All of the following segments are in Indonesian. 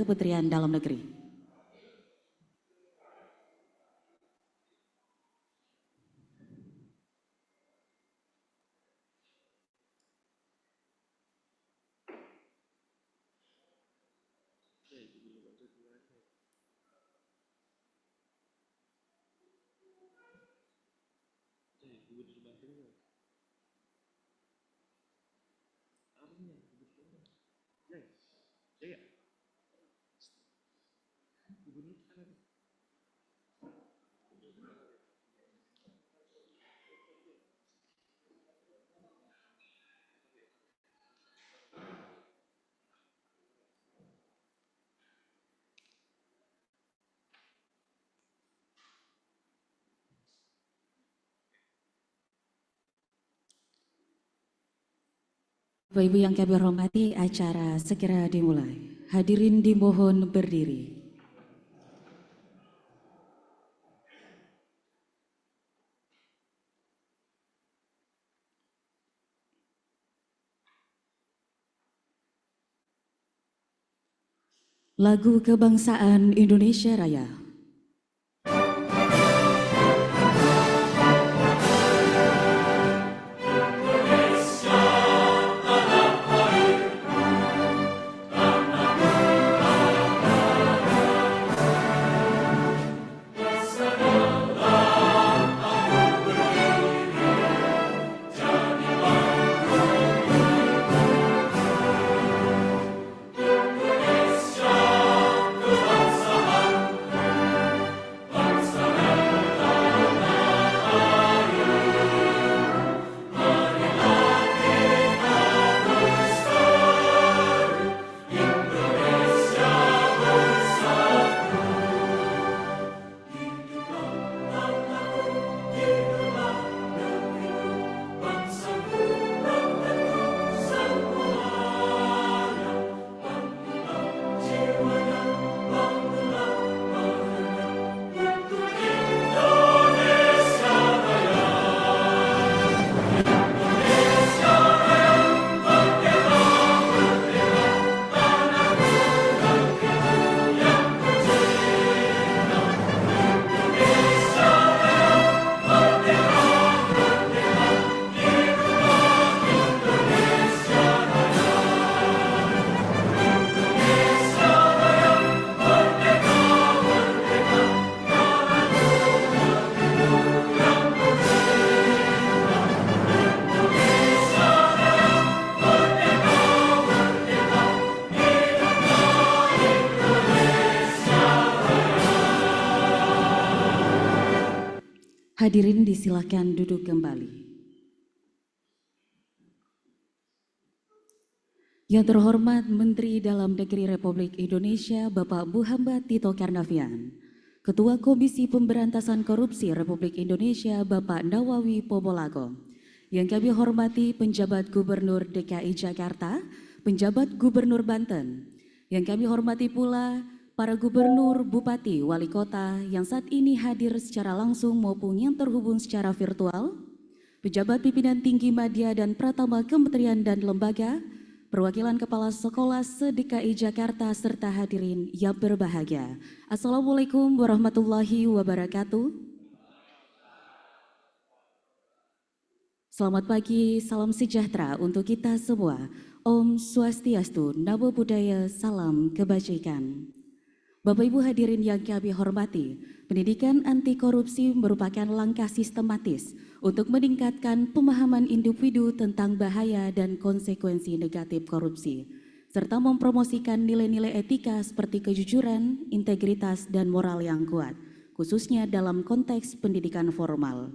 Kementerian Dalam Negeri. Bapak Ibu yang kami hormati, acara segera dimulai. Hadirin dimohon berdiri. Lagu Kebangsaan Indonesia Raya. Hadirin disilakan duduk kembali. Yang terhormat Menteri Dalam Negeri Republik Indonesia Bapak Muhammad Tito Karnavian, Ketua Komisi Pemberantasan Korupsi Republik Indonesia Bapak Nawawi Popolako, yang kami hormati penjabat Gubernur DKI Jakarta, penjabat Gubernur Banten, yang kami hormati pula para gubernur, bupati, wali kota yang saat ini hadir secara langsung maupun yang terhubung secara virtual, pejabat pimpinan tinggi media dan pratama kementerian dan lembaga, perwakilan kepala sekolah se-DKI Jakarta serta hadirin yang berbahagia. Assalamualaikum warahmatullahi wabarakatuh. Selamat pagi, salam sejahtera untuk kita semua. Om Swastiastu, Namo Buddhaya, salam kebajikan. Bapak Ibu hadirin yang kami hormati, pendidikan anti korupsi merupakan langkah sistematis untuk meningkatkan pemahaman individu tentang bahaya dan konsekuensi negatif korupsi, serta mempromosikan nilai-nilai etika seperti kejujuran, integritas, dan moral yang kuat, khususnya dalam konteks pendidikan formal.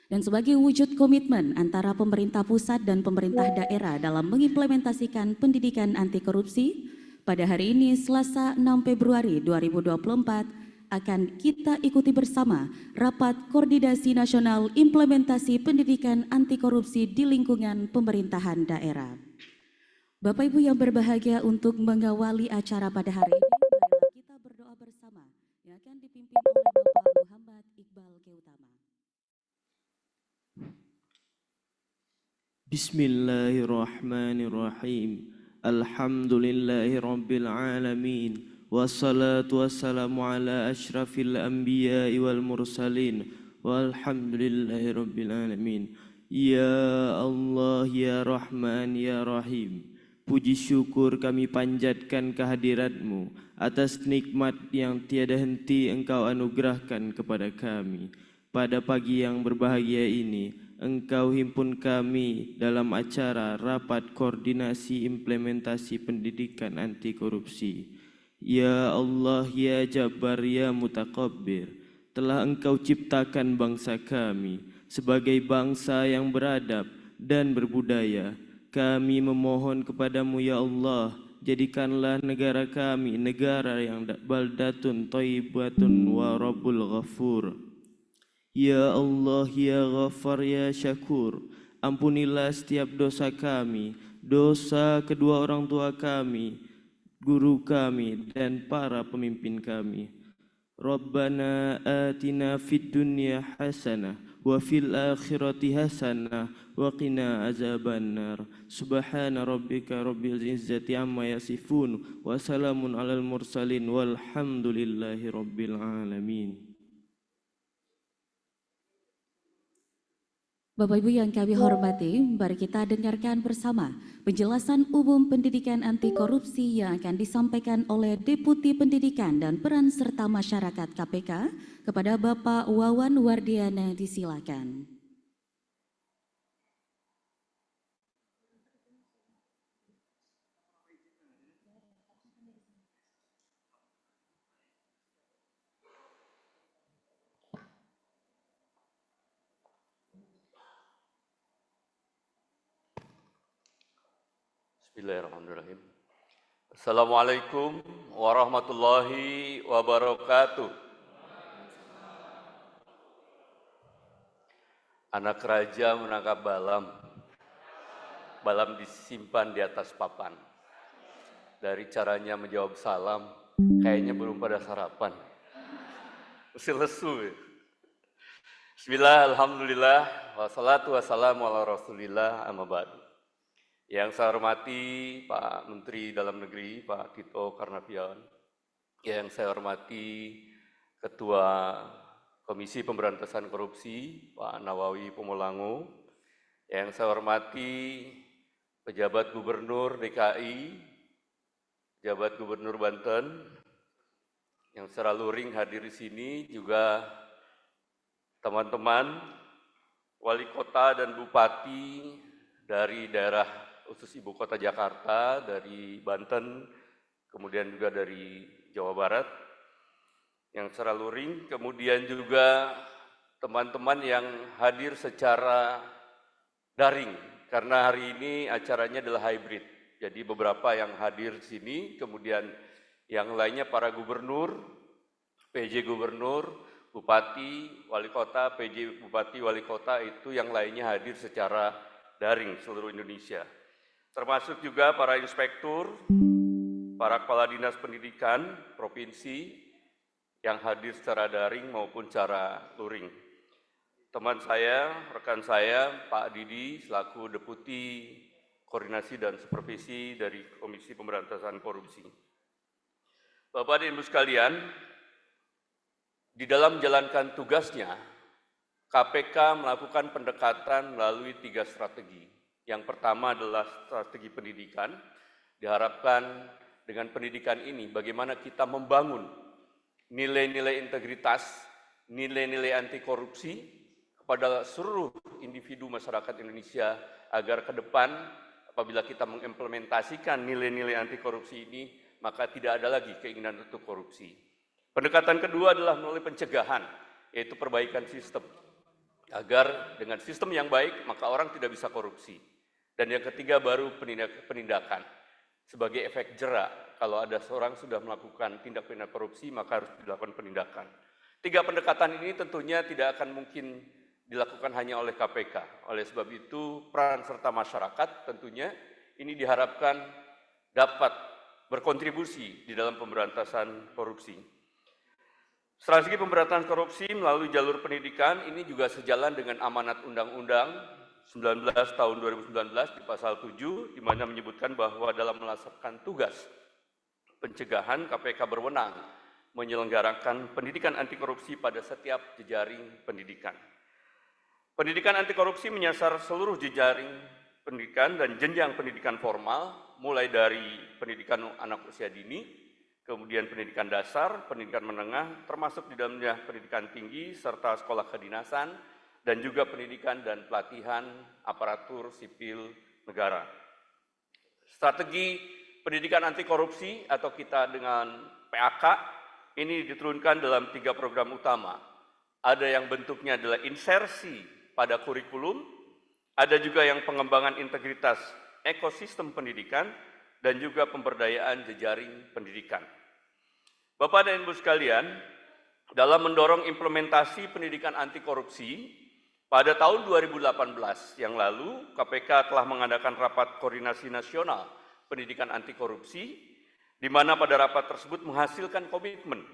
Dan sebagai wujud komitmen antara pemerintah pusat dan pemerintah daerah dalam mengimplementasikan pendidikan anti korupsi, pada hari ini, Selasa 6 Februari 2024, akan kita ikuti bersama Rapat Koordinasi Nasional Implementasi Pendidikan Anti Korupsi di lingkungan pemerintahan daerah. Bapak Ibu yang berbahagia, untuk mengawali acara pada hari ini, marilah kita berdoa bersama yang akan dipimpin oleh Bapak Muhammad Iqbal Keutama. Bismillahirrahmanirrahim. Alhamdulillahi Rabbil Alamin. Wassalatu wassalamu ala ashrafil anbiya'i wal mursalin. Walhamdulillahi Rabbil Alamin. Ya Allah, Ya Rahman, Ya Rahim. Puji syukur kami panjatkan kehadirat-Mu atas nikmat yang tiada henti Engkau anugerahkan kepada kami. Pada pagi yang berbahagia ini, Engkau himpun kami dalam acara Rapat Koordinasi Implementasi Pendidikan Anti Korupsi. Ya Allah, Ya Jabbar, Ya Mutakabbir, telah Engkau ciptakan bangsa kami sebagai bangsa yang beradab dan berbudaya. Kami memohon kepadamu, Ya Allah, jadikanlah negara kami negara yang baldatun thayyibatun wa rabbul ghafur. Ya Allah, Ya Ghaffar, Ya Syakur, ampunilah setiap dosa kami, dosa kedua orang tua kami, guru kami, dan para pemimpin kami. Rabbana atina fid dunya hasanah wa fil akhirati hasanah wa qina azabannar. Subhana rabbika rabbil izzati amma yasifun wa salamun alal mursalin walhamdulillahi rabbil alamin. Bapak Ibu yang kami hormati, mari kita dengarkan bersama penjelasan umum pendidikan anti korupsi yang akan disampaikan oleh Deputi Pendidikan dan Peran Serta Masyarakat KPK kepada Bapak Wawan Wardiana. Disilakan. Bismillahirrahmanirrahim. Assalamualaikum warahmatullahi wabarakatuh. Anak raja menangkap balam. Balam disimpan di atas papan. Dari caranya menjawab salam, kayaknya belum pada sarapan. Masih lesu ya. Bismillah, alhamdulillah, wassalatu wassalamu ala rasulillah, amma ba'du. Yang saya hormati Pak Menteri Dalam Negeri, Pak Tito Karnavian. Yang saya hormati Ketua Komisi Pemberantasan Korupsi, Pak Nawawi Pomolango. Yang saya hormati pejabat Gubernur DKI, pejabat Gubernur Banten, yang secara luring hadir di sini, juga teman-teman wali kota dan bupati dari daerah khusus Ibu Kota Jakarta, dari Banten, kemudian juga dari Jawa Barat, yang secara luring, kemudian juga teman-teman yang hadir secara daring, karena hari ini acaranya adalah hybrid. Jadi beberapa yang hadir di sini, kemudian yang lainnya para gubernur, PJ gubernur, bupati, wali kota, PJ bupati, wali kota, itu yang lainnya hadir secara daring seluruh Indonesia. Termasuk juga para inspektur, para kepala dinas pendidikan provinsi yang hadir secara daring maupun secara luring. Teman saya, rekan saya, Pak Didi, selaku Deputi Koordinasi dan Supervisi dari Komisi Pemberantasan Korupsi. Bapak dan Ibu sekalian, di dalam menjalankan tugasnya, KPK melakukan pendekatan melalui 3 strategi. Yang pertama adalah strategi pendidikan. Diharapkan dengan pendidikan ini bagaimana kita membangun nilai-nilai integritas, nilai-nilai anti korupsi kepada seluruh individu masyarakat Indonesia agar ke depan apabila kita mengimplementasikan nilai-nilai anti korupsi ini, maka tidak ada lagi keinginan untuk korupsi. Pendekatan kedua adalah melalui pencegahan, yaitu perbaikan sistem. Agar dengan sistem yang baik, maka orang tidak bisa korupsi. Dan yang ketiga baru penindakan. Sebagai efek jera, kalau ada seorang sudah melakukan tindak pidana korupsi, maka harus dilakukan penindakan. 3 pendekatan ini tentunya tidak akan mungkin dilakukan hanya oleh KPK. Oleh sebab itu, peran serta masyarakat tentunya ini diharapkan dapat berkontribusi di dalam pemberantasan korupsi. Strategi pemberantasan korupsi melalui jalur pendidikan ini juga sejalan dengan amanat undang-undang 19 tahun 2019 di pasal 7, di mana menyebutkan bahwa dalam melaksanakan tugas pencegahan, KPK berwenang menyelenggarakan pendidikan anti korupsi pada setiap jejaring pendidikan. Pendidikan anti korupsi menyasar seluruh jejaring pendidikan dan jenjang pendidikan formal, mulai dari pendidikan anak usia dini, kemudian pendidikan dasar, pendidikan menengah, termasuk di dalamnya pendidikan tinggi, serta sekolah kedinasan, dan juga pendidikan dan pelatihan aparatur sipil negara. Strategi pendidikan anti korupsi atau kita dengan PAK ini diturunkan dalam 3 program utama. Ada yang bentuknya adalah insersi pada kurikulum, ada juga yang pengembangan integritas ekosistem pendidikan, dan juga pemberdayaan jejaring pendidikan. Bapak dan Ibu sekalian, dalam mendorong implementasi pendidikan anti korupsi, pada tahun 2018 yang lalu, KPK telah mengadakan rapat koordinasi nasional pendidikan anti korupsi, di mana pada rapat tersebut menghasilkan komitmen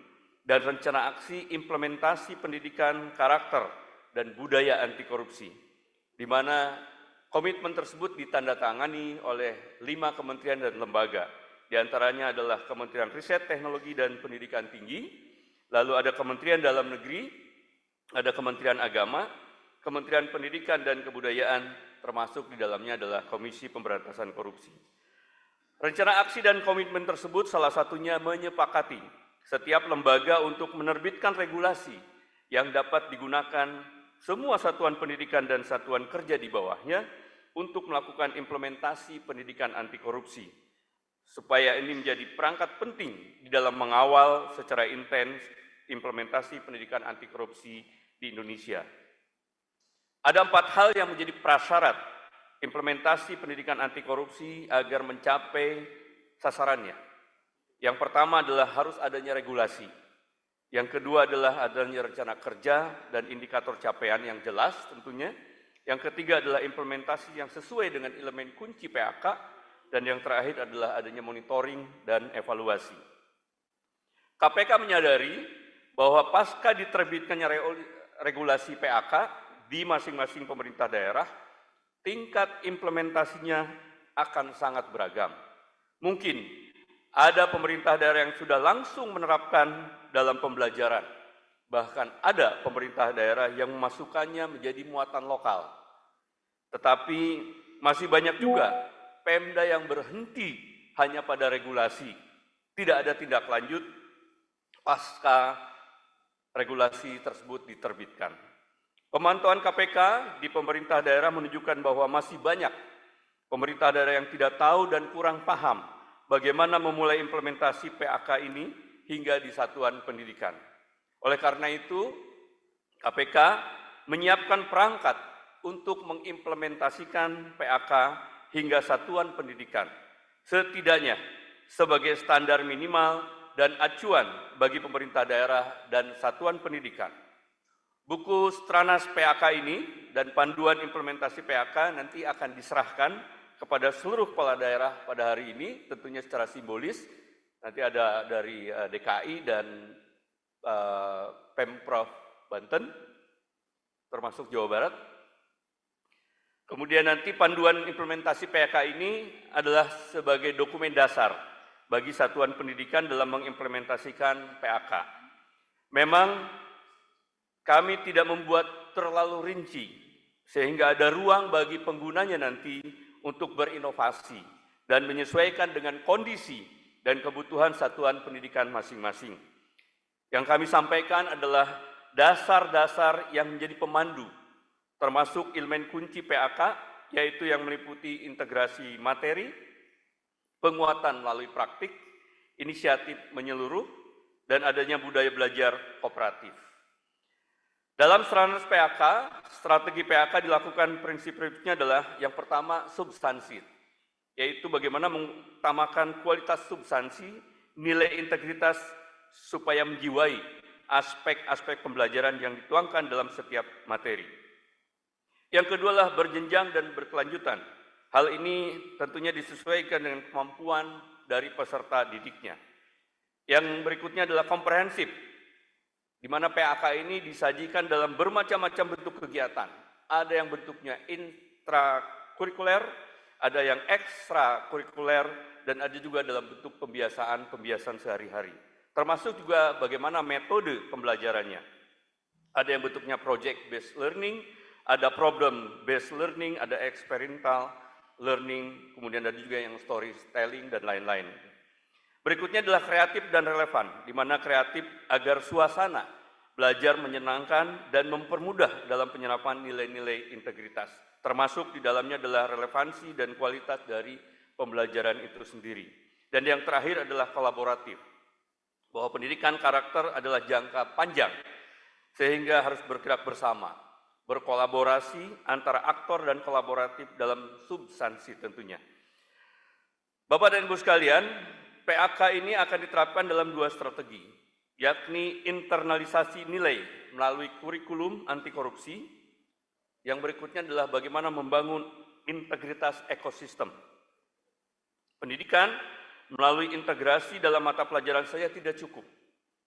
dan rencana aksi implementasi pendidikan karakter dan budaya anti korupsi, di mana komitmen tersebut ditandatangani oleh 5 kementerian dan lembaga. Di antaranya adalah Kementerian Riset, Teknologi, dan Pendidikan Tinggi, lalu ada Kementerian Dalam Negeri, ada Kementerian Agama, Kementerian Pendidikan dan Kebudayaan, termasuk di dalamnya adalah Komisi Pemberantasan Korupsi. Rencana aksi dan komitmen tersebut salah satunya menyepakati setiap lembaga untuk menerbitkan regulasi yang dapat digunakan semua satuan pendidikan dan satuan kerja di bawahnya untuk melakukan implementasi pendidikan anti korupsi, supaya ini menjadi perangkat penting di dalam mengawal secara intens implementasi pendidikan anti korupsi di Indonesia. Ada 4 hal yang menjadi prasyarat implementasi pendidikan anti korupsi agar mencapai sasarannya. Yang pertama adalah harus adanya regulasi. Yang kedua adalah adanya rencana kerja dan indikator capaian yang jelas tentunya. Yang ketiga adalah implementasi yang sesuai dengan elemen kunci PAK. Dan yang terakhir adalah adanya monitoring dan evaluasi. KPK menyadari bahwa pasca diterbitkannya regulasi PAK di masing-masing pemerintah daerah, tingkat implementasinya akan sangat beragam. Mungkin ada pemerintah daerah yang sudah langsung menerapkan dalam pembelajaran. Bahkan ada pemerintah daerah yang memasukkannya menjadi muatan lokal. Tetapi masih banyak juga Pemda yang berhenti hanya pada regulasi. Tidak ada tindak lanjut pasca regulasi tersebut diterbitkan. Pemantauan KPK di pemerintah daerah menunjukkan bahwa masih banyak pemerintah daerah yang tidak tahu dan kurang paham bagaimana memulai implementasi PAK ini hingga di satuan pendidikan. Oleh karena itu, KPK menyiapkan perangkat untuk mengimplementasikan PAK hingga satuan pendidikan, setidaknya sebagai standar minimal dan acuan bagi pemerintah daerah dan satuan pendidikan. Buku Stranas PAK ini dan panduan implementasi PAK nanti akan diserahkan kepada seluruh kepala daerah pada hari ini, tentunya secara simbolis. Nanti ada dari DKI dan Pemprov Banten, termasuk Jawa Barat. Kemudian nanti panduan implementasi PAK ini adalah sebagai dokumen dasar bagi satuan pendidikan dalam mengimplementasikan PAK. Memang kami tidak membuat terlalu rinci, sehingga ada ruang bagi penggunanya nanti untuk berinovasi dan menyesuaikan dengan kondisi dan kebutuhan satuan pendidikan masing-masing. Yang kami sampaikan adalah dasar-dasar yang menjadi pemandu, termasuk elemen kunci PAK, yaitu yang meliputi integrasi materi, penguatan melalui praktik, inisiatif menyeluruh, dan adanya budaya belajar kooperatif. Dalam Stranas PAK, strategi PAK dilakukan prinsip-prinsipnya adalah yang pertama substansi, yaitu bagaimana mengutamakan kualitas substansi, nilai integritas supaya menjiwai aspek-aspek pembelajaran yang dituangkan dalam setiap materi. Yang kedua adalah berjenjang dan berkelanjutan. Hal ini tentunya disesuaikan dengan kemampuan dari peserta didiknya. Yang berikutnya adalah komprehensif, di mana PAK ini disajikan dalam bermacam-macam bentuk kegiatan. Ada yang bentuknya intrakurikuler, ada yang ekstrakurikuler, dan ada juga dalam bentuk pembiasaan sehari-hari. Termasuk juga bagaimana metode pembelajarannya. Ada yang bentuknya project-based learning, ada problem-based learning, ada experimental learning, kemudian ada juga yang storytelling, dan lain-lain. Berikutnya adalah kreatif dan relevan, di mana kreatif agar suasana belajar menyenangkan dan mempermudah dalam penyerapan nilai-nilai integritas. Termasuk di dalamnya adalah relevansi dan kualitas dari pembelajaran itu sendiri. Dan yang terakhir adalah kolaboratif, bahwa pendidikan karakter adalah jangka panjang, sehingga harus bergerak bersama, berkolaborasi antara aktor dan kolaboratif dalam substansi tentunya. Bapak dan Ibu sekalian, PAK ini akan diterapkan dalam 2 strategi, yakni internalisasi nilai melalui kurikulum anti korupsi. Yang berikutnya adalah bagaimana membangun integritas ekosistem. Pendidikan melalui integrasi dalam mata pelajaran saya tidak cukup.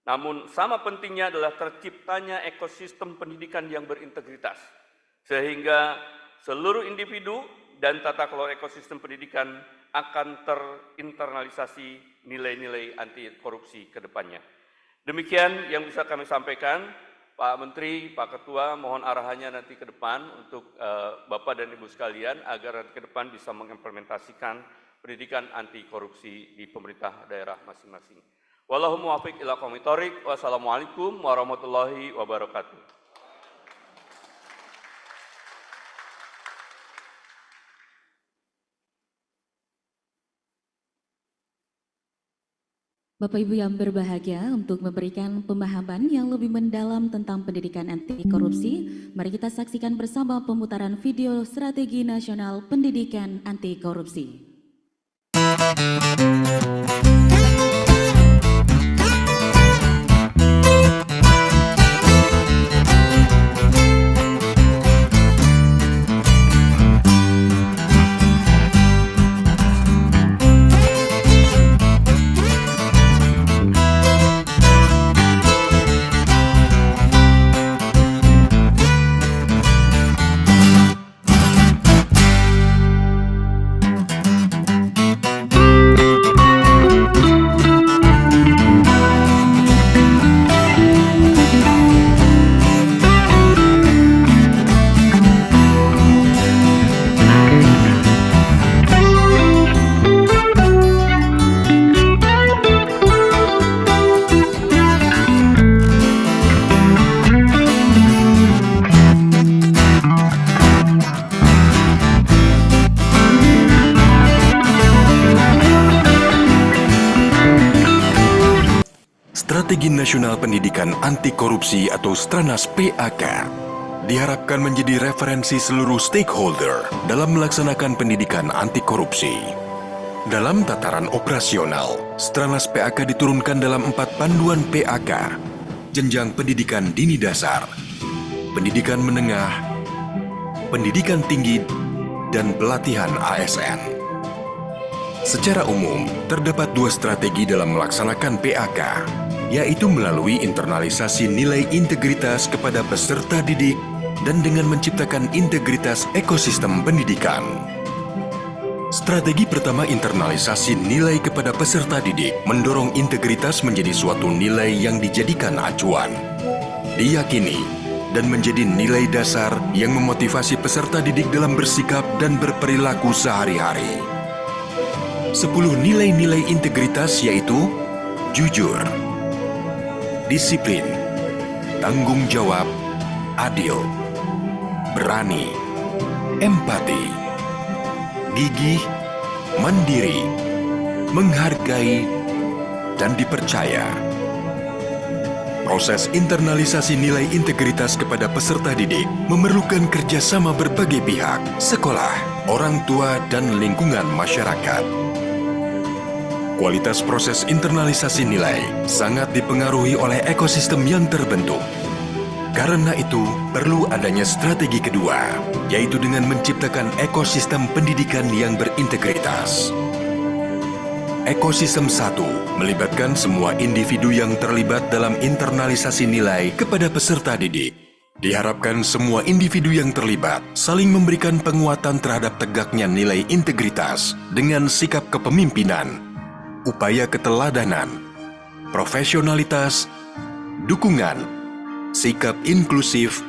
Namun sama pentingnya adalah terciptanya ekosistem pendidikan yang berintegritas. Sehingga seluruh individu dan tata kelola ekosistem pendidikan akan terinternalisasi nilai-nilai anti korupsi ke depannya. Demikian yang bisa kami sampaikan. Pak Menteri, Pak Ketua, mohon arahannya nanti ke depan untuk Bapak dan Ibu sekalian agar nanti ke depan bisa mengimplementasikan pendidikan anti korupsi di pemerintah daerah masing-masing. Wallahu muwaffiq ila aqwamit thoriq. Wassalamualaikum warahmatullahi wabarakatuh. Bapak Ibu yang berbahagia, untuk memberikan pemahaman yang lebih mendalam tentang pendidikan anti korupsi, mari kita saksikan bersama pemutaran video Strategi Nasional Pendidikan Anti Korupsi. Strategi Nasional Pendidikan Anti Korupsi atau Stranas PAK diharapkan menjadi referensi seluruh stakeholder dalam melaksanakan pendidikan anti korupsi. Dalam tataran operasional, Stranas PAK diturunkan dalam 4 panduan PAK, jenjang pendidikan dini dasar, pendidikan menengah, pendidikan tinggi, dan pelatihan ASN. Secara umum, terdapat 2 strategi dalam melaksanakan PAK, yaitu melalui internalisasi nilai integritas kepada peserta didik dan dengan menciptakan integritas ekosistem pendidikan. Strategi pertama, internalisasi nilai kepada peserta didik, mendorong integritas menjadi suatu nilai yang dijadikan acuan, diyakini, dan menjadi nilai dasar yang memotivasi peserta didik dalam bersikap dan berperilaku sehari-hari. 10 nilai-nilai integritas yaitu jujur, disiplin, tanggung jawab, adil, berani, empati, gigih, mandiri, menghargai, dan dipercaya. Proses internalisasi nilai integritas kepada peserta didik memerlukan kerjasama berbagai pihak, sekolah, orang tua, dan lingkungan masyarakat. Kualitas proses internalisasi nilai sangat dipengaruhi oleh ekosistem yang terbentuk. Karena itu, perlu adanya strategi kedua, yaitu dengan menciptakan ekosistem pendidikan yang berintegritas. Ekosistem 1 melibatkan semua individu yang terlibat dalam internalisasi nilai kepada peserta didik. Diharapkan semua individu yang terlibat saling memberikan penguatan terhadap tegaknya nilai integritas dengan sikap kepemimpinan, upaya keteladanan, profesionalitas, dukungan, sikap inklusif,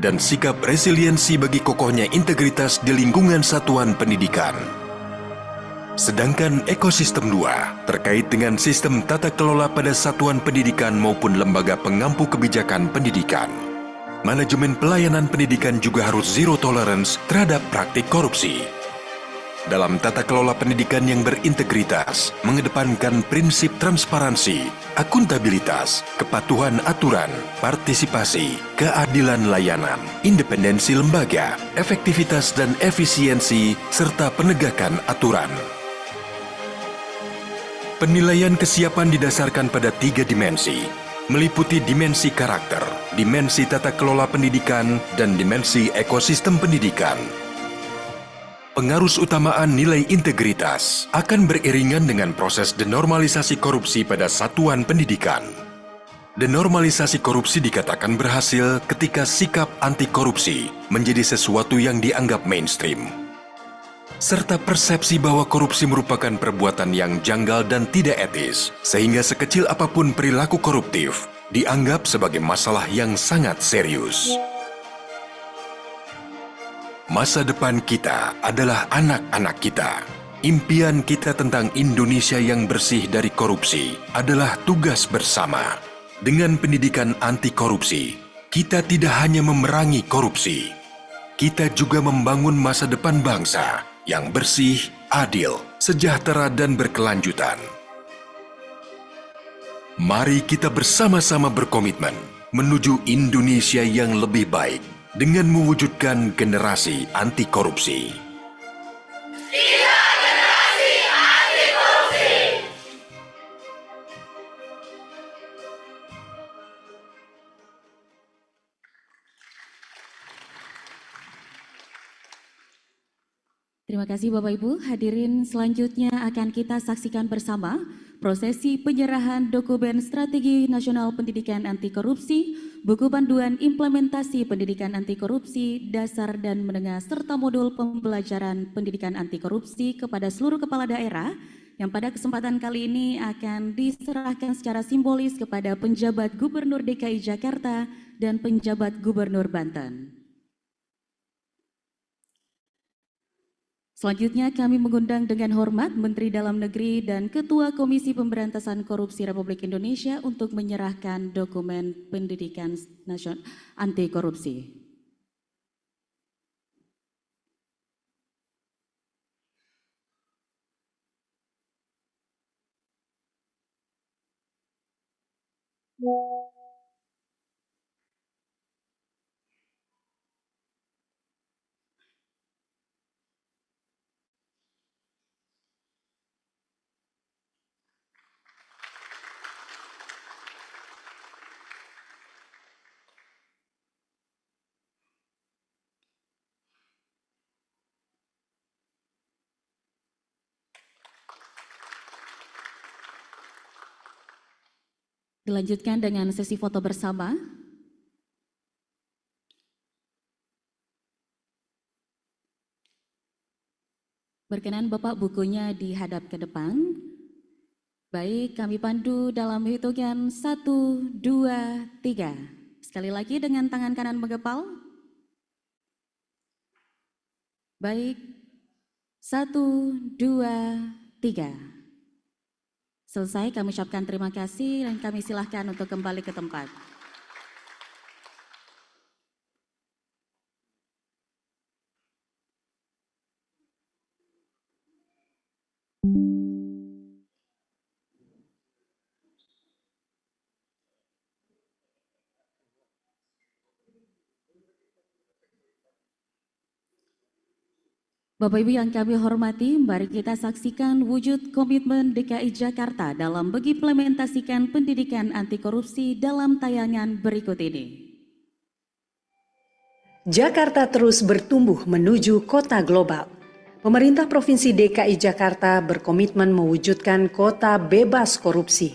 dan sikap resiliensi bagi kokohnya integritas di lingkungan satuan pendidikan. Sedangkan ekosistem 2 terkait dengan sistem tata kelola pada satuan pendidikan maupun lembaga pengampu kebijakan pendidikan. Manajemen pelayanan pendidikan juga harus zero tolerance terhadap praktik korupsi. Dalam tata kelola pendidikan yang berintegritas, mengedepankan prinsip transparansi, akuntabilitas, kepatuhan aturan, partisipasi, keadilan layanan, independensi lembaga, efektivitas dan efisiensi, serta penegakan aturan. Penilaian kesiapan didasarkan pada 3 dimensi, meliputi dimensi karakter, dimensi tata kelola pendidikan, dan dimensi ekosistem pendidikan. Pengarus utamaan nilai integritas akan beriringan dengan proses denormalisasi korupsi pada satuan pendidikan. Denormalisasi korupsi dikatakan berhasil ketika sikap anti korupsi menjadi sesuatu yang dianggap mainstream, serta persepsi bahwa korupsi merupakan perbuatan yang janggal dan tidak etis, sehingga sekecil apapun perilaku koruptif dianggap sebagai masalah yang sangat serius. Masa depan kita adalah anak-anak kita. Impian kita tentang Indonesia yang bersih dari korupsi adalah tugas bersama. Dengan pendidikan anti korupsi, kita tidak hanya memerangi korupsi, kita juga membangun masa depan bangsa yang bersih, adil, sejahtera, dan berkelanjutan. Mari kita bersama-sama berkomitmen menuju Indonesia yang lebih baik dengan mewujudkan generasi anti korupsi. Terima kasih Bapak Ibu. Hadirin, selanjutnya akan kita saksikan bersama prosesi penyerahan dokumen Strategi Nasional Pendidikan Anti Korupsi, buku panduan implementasi pendidikan anti korupsi, dasar dan menengah, serta modul pembelajaran pendidikan anti korupsi kepada seluruh kepala daerah yang pada kesempatan kali ini akan diserahkan secara simbolis kepada penjabat Gubernur DKI Jakarta dan penjabat Gubernur Banten. Selanjutnya kami mengundang dengan hormat Menteri Dalam Negeri dan Ketua Komisi Pemberantasan Korupsi Republik Indonesia untuk menyerahkan dokumen pendidikan nasional anti korupsi. Dilanjutkan dengan sesi foto bersama. Berkenan Bapak bukunya dihadap ke depan. Baik, kami pandu dalam hitungan 1, 2, 3. Sekali lagi dengan tangan kanan menggepal. Baik, 1, 2, 3. Selesai, kami ucapkan terima kasih dan kami silahkan untuk kembali ke tempat. Bapak Ibu yang kami hormati, mari kita saksikan wujud komitmen DKI Jakarta dalam mengimplementasikan pendidikan anti korupsi dalam tayangan berikut ini. Jakarta terus bertumbuh menuju kota global. Pemerintah Provinsi DKI Jakarta berkomitmen mewujudkan kota bebas korupsi.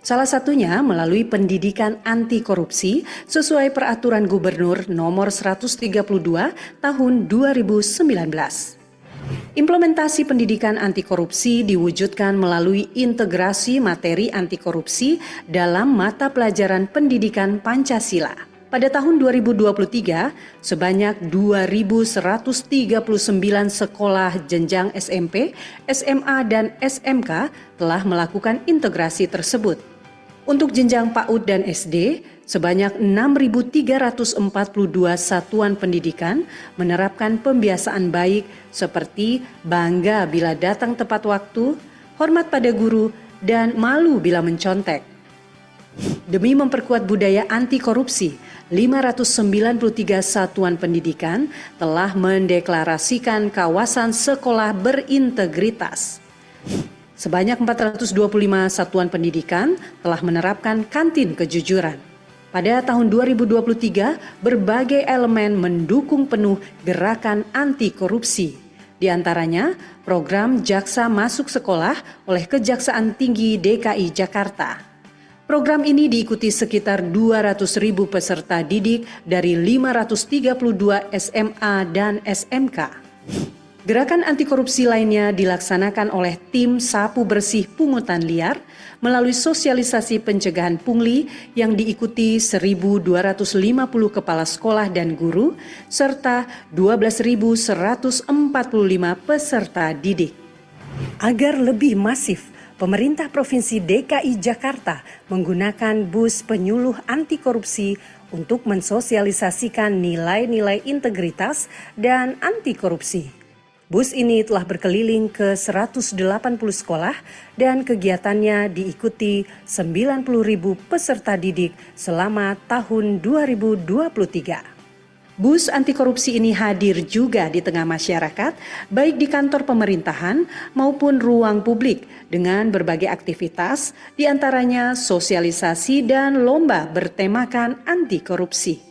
Salah satunya melalui pendidikan anti korupsi sesuai Peraturan Gubernur Nomor 132 Tahun 2019. Implementasi pendidikan anti korupsi diwujudkan melalui integrasi materi anti korupsi dalam mata pelajaran pendidikan Pancasila. Pada tahun 2023, sebanyak 2.139 sekolah jenjang SMP, SMA, dan SMK telah melakukan integrasi tersebut. Untuk jenjang PAUD dan SD, sebanyak 6.342 satuan pendidikan menerapkan pembiasaan baik seperti bangga bila datang tepat waktu, hormat pada guru, dan malu bila mencontek. Demi memperkuat budaya anti korupsi, 593 satuan pendidikan telah mendeklarasikan kawasan sekolah berintegritas. Sebanyak 425 satuan pendidikan telah menerapkan kantin kejujuran. Pada tahun 2023, berbagai elemen mendukung penuh gerakan anti korupsi. Di antaranya, program Jaksa Masuk Sekolah oleh Kejaksaan Tinggi DKI Jakarta. Program ini diikuti sekitar 200.000 peserta didik dari 532 SMA dan SMK. Gerakan anti korupsi lainnya dilaksanakan oleh tim Sapu Bersih Pungutan Liar melalui sosialisasi pencegahan pungli yang diikuti 1.250 kepala sekolah dan guru serta 12.145 peserta didik. Agar lebih masif, pemerintah Provinsi DKI Jakarta menggunakan bus penyuluh anti korupsi untuk mensosialisasikan nilai-nilai integritas dan anti korupsi. Bus ini telah berkeliling ke 180 sekolah dan kegiatannya diikuti 90.000 peserta didik selama tahun 2023. Bus anti korupsi ini hadir juga di tengah masyarakat, baik di kantor pemerintahan maupun ruang publik dengan berbagai aktivitas, diantaranya sosialisasi dan lomba bertemakan anti korupsi.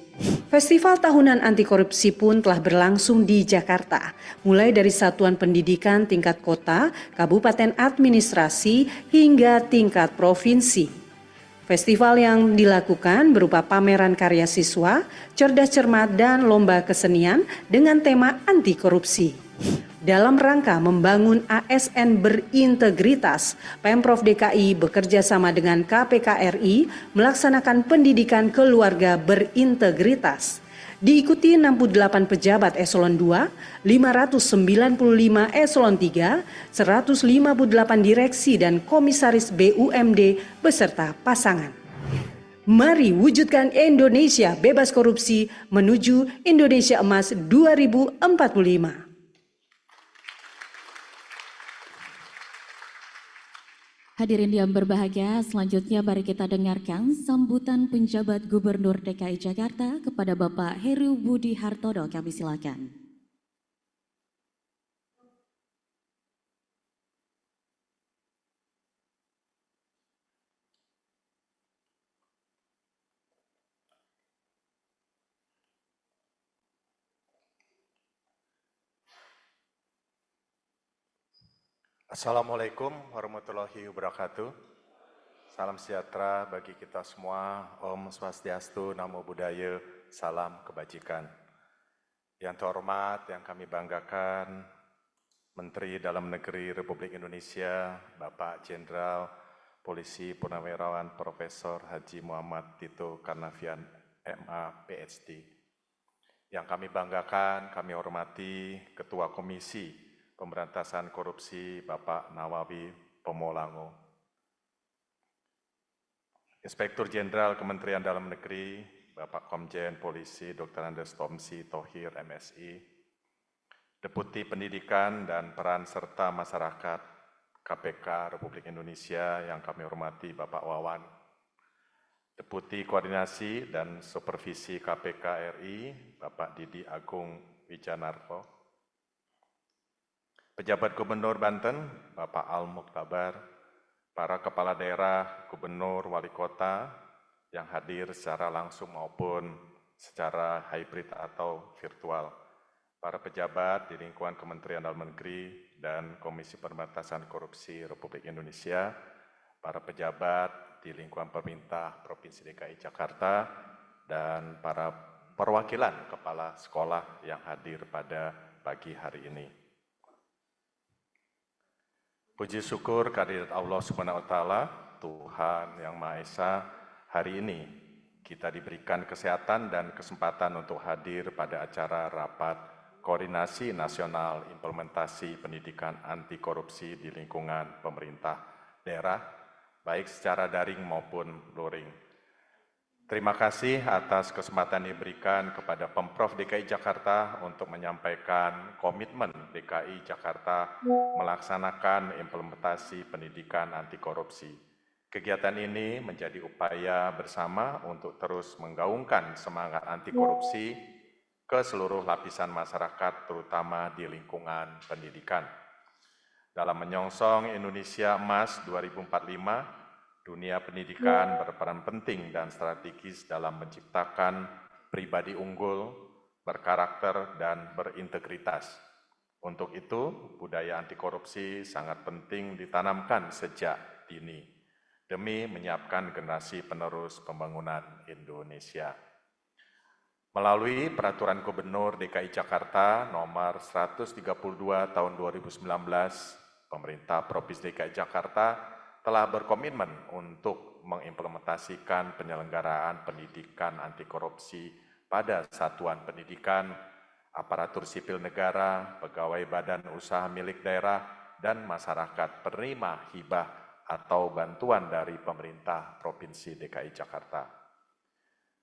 Festival tahunan anti korupsi pun telah berlangsung di Jakarta, mulai dari satuan pendidikan tingkat kota, kabupaten administrasi, hingga tingkat provinsi. Festival yang dilakukan berupa pameran karya siswa, cerdas cermat, dan lomba kesenian dengan tema anti korupsi. Dalam rangka membangun ASN berintegritas, Pemprov DKI bekerja sama dengan KPK RI melaksanakan pendidikan keluarga berintegritas. Diikuti 68 pejabat eselon 2, 595 eselon 3, 158 direksi dan komisaris BUMD beserta pasangan. Mari wujudkan Indonesia bebas korupsi menuju Indonesia Emas 2045. Hadirin yang berbahagia, selanjutnya mari kita dengarkan sambutan penjabat Gubernur DKI Jakarta kepada Bapak Heru Budi Hartodo. Kami silakan. Assalamualaikum warahmatullahi wabarakatuh. Salam sejahtera bagi kita semua. Om Swastiastu, Namo Buddhaya, salam kebajikan. Yang terhormat, yang kami banggakan, Menteri Dalam Negeri Republik Indonesia, Bapak Jenderal Polisi Purnawirawan Profesor Haji Muhammad Tito Karnavian, MA, PhD. Yang kami banggakan, kami hormati Ketua Komisi Pemberantasan Korupsi Bapak Nawawi Pomolango, Inspektur Jenderal Kementerian Dalam Negeri Bapak Komjen Polisi Dr. Andes Tomsi Thohir MSI, Deputi Pendidikan dan Peran Serta Masyarakat KPK Republik Indonesia yang kami hormati Bapak Wawan, Deputi Koordinasi dan Supervisi KPK RI Bapak Didi Agung Wijanarko, Pejabat Gubernur Banten, Bapak Al Muktabar, para Kepala Daerah, Gubernur, Wali Kota yang hadir secara langsung maupun secara hybrid atau virtual, para pejabat di lingkungan Kementerian Dalam Negeri dan Komisi Pemberantasan Korupsi Republik Indonesia, para pejabat di lingkungan pemerintah Provinsi DKI Jakarta dan para perwakilan kepala sekolah yang hadir pada pagi hari ini. Puji syukur kehadirat Allah Subhanahu wa Ta'ala, Tuhan Yang Maha Esa, hari ini kita diberikan kesehatan dan kesempatan untuk hadir pada acara rapat Koordinasi Nasional Implementasi Pendidikan Anti Korupsi di lingkungan pemerintah daerah, baik secara daring maupun luring. Terima kasih atas kesempatan yang diberikan kepada Pemprov DKI Jakarta untuk menyampaikan komitmen DKI Jakarta melaksanakan implementasi pendidikan anti korupsi. Kegiatan ini menjadi upaya bersama untuk terus menggaungkan semangat anti korupsi ke seluruh lapisan masyarakat, terutama di lingkungan pendidikan. Dalam menyongsong Indonesia Emas 2045, dunia pendidikan berperan penting dan strategis dalam menciptakan pribadi unggul, berkarakter, dan berintegritas. Untuk itu, budaya anti korupsi sangat penting ditanamkan sejak dini, demi menyiapkan generasi penerus pembangunan Indonesia. Melalui Peraturan Gubernur DKI Jakarta Nomor 132 Tahun 2019, Pemerintah Provinsi DKI Jakarta telah berkomitmen untuk mengimplementasikan penyelenggaraan pendidikan anti korupsi pada satuan pendidikan, aparatur sipil negara, pegawai badan usaha milik daerah, dan masyarakat penerima hibah atau bantuan dari pemerintah Provinsi DKI Jakarta.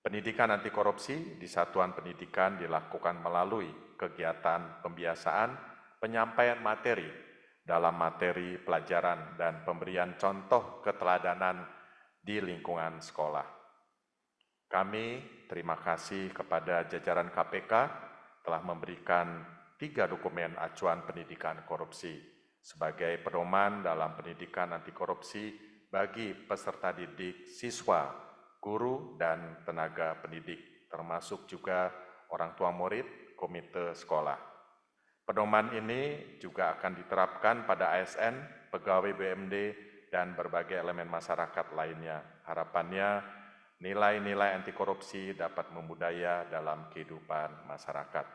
Pendidikan anti korupsi di satuan pendidikan dilakukan melalui kegiatan pembiasaan, penyampaian materi dalam materi pelajaran dan pemberian contoh keteladanan di lingkungan sekolah. Kami terima kasih kepada jajaran KPK telah memberikan 3 dokumen acuan pendidikan korupsi sebagai pedoman dalam pendidikan anti korupsi bagi peserta didik, siswa, guru, dan tenaga pendidik, termasuk juga orang tua murid, komite sekolah. Pedoman ini juga akan diterapkan pada ASN, pegawai BUMD, dan berbagai elemen masyarakat lainnya. Harapannya, nilai-nilai anti korupsi dapat membudaya dalam kehidupan masyarakat.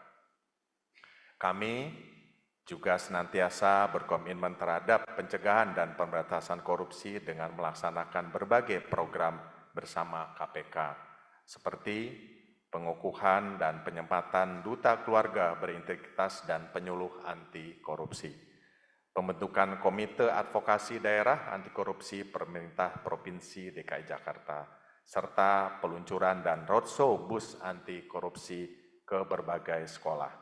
Kami juga senantiasa berkomitmen terhadap pencegahan dan pemberantasan korupsi dengan melaksanakan berbagai program bersama KPK, seperti pengukuhan dan penyempatan duta keluarga berintegritas dan penyuluh anti korupsi, pembentukan komite advokasi daerah anti korupsi pemerintah Provinsi DKI Jakarta, serta peluncuran dan roadshow bus anti korupsi ke berbagai sekolah.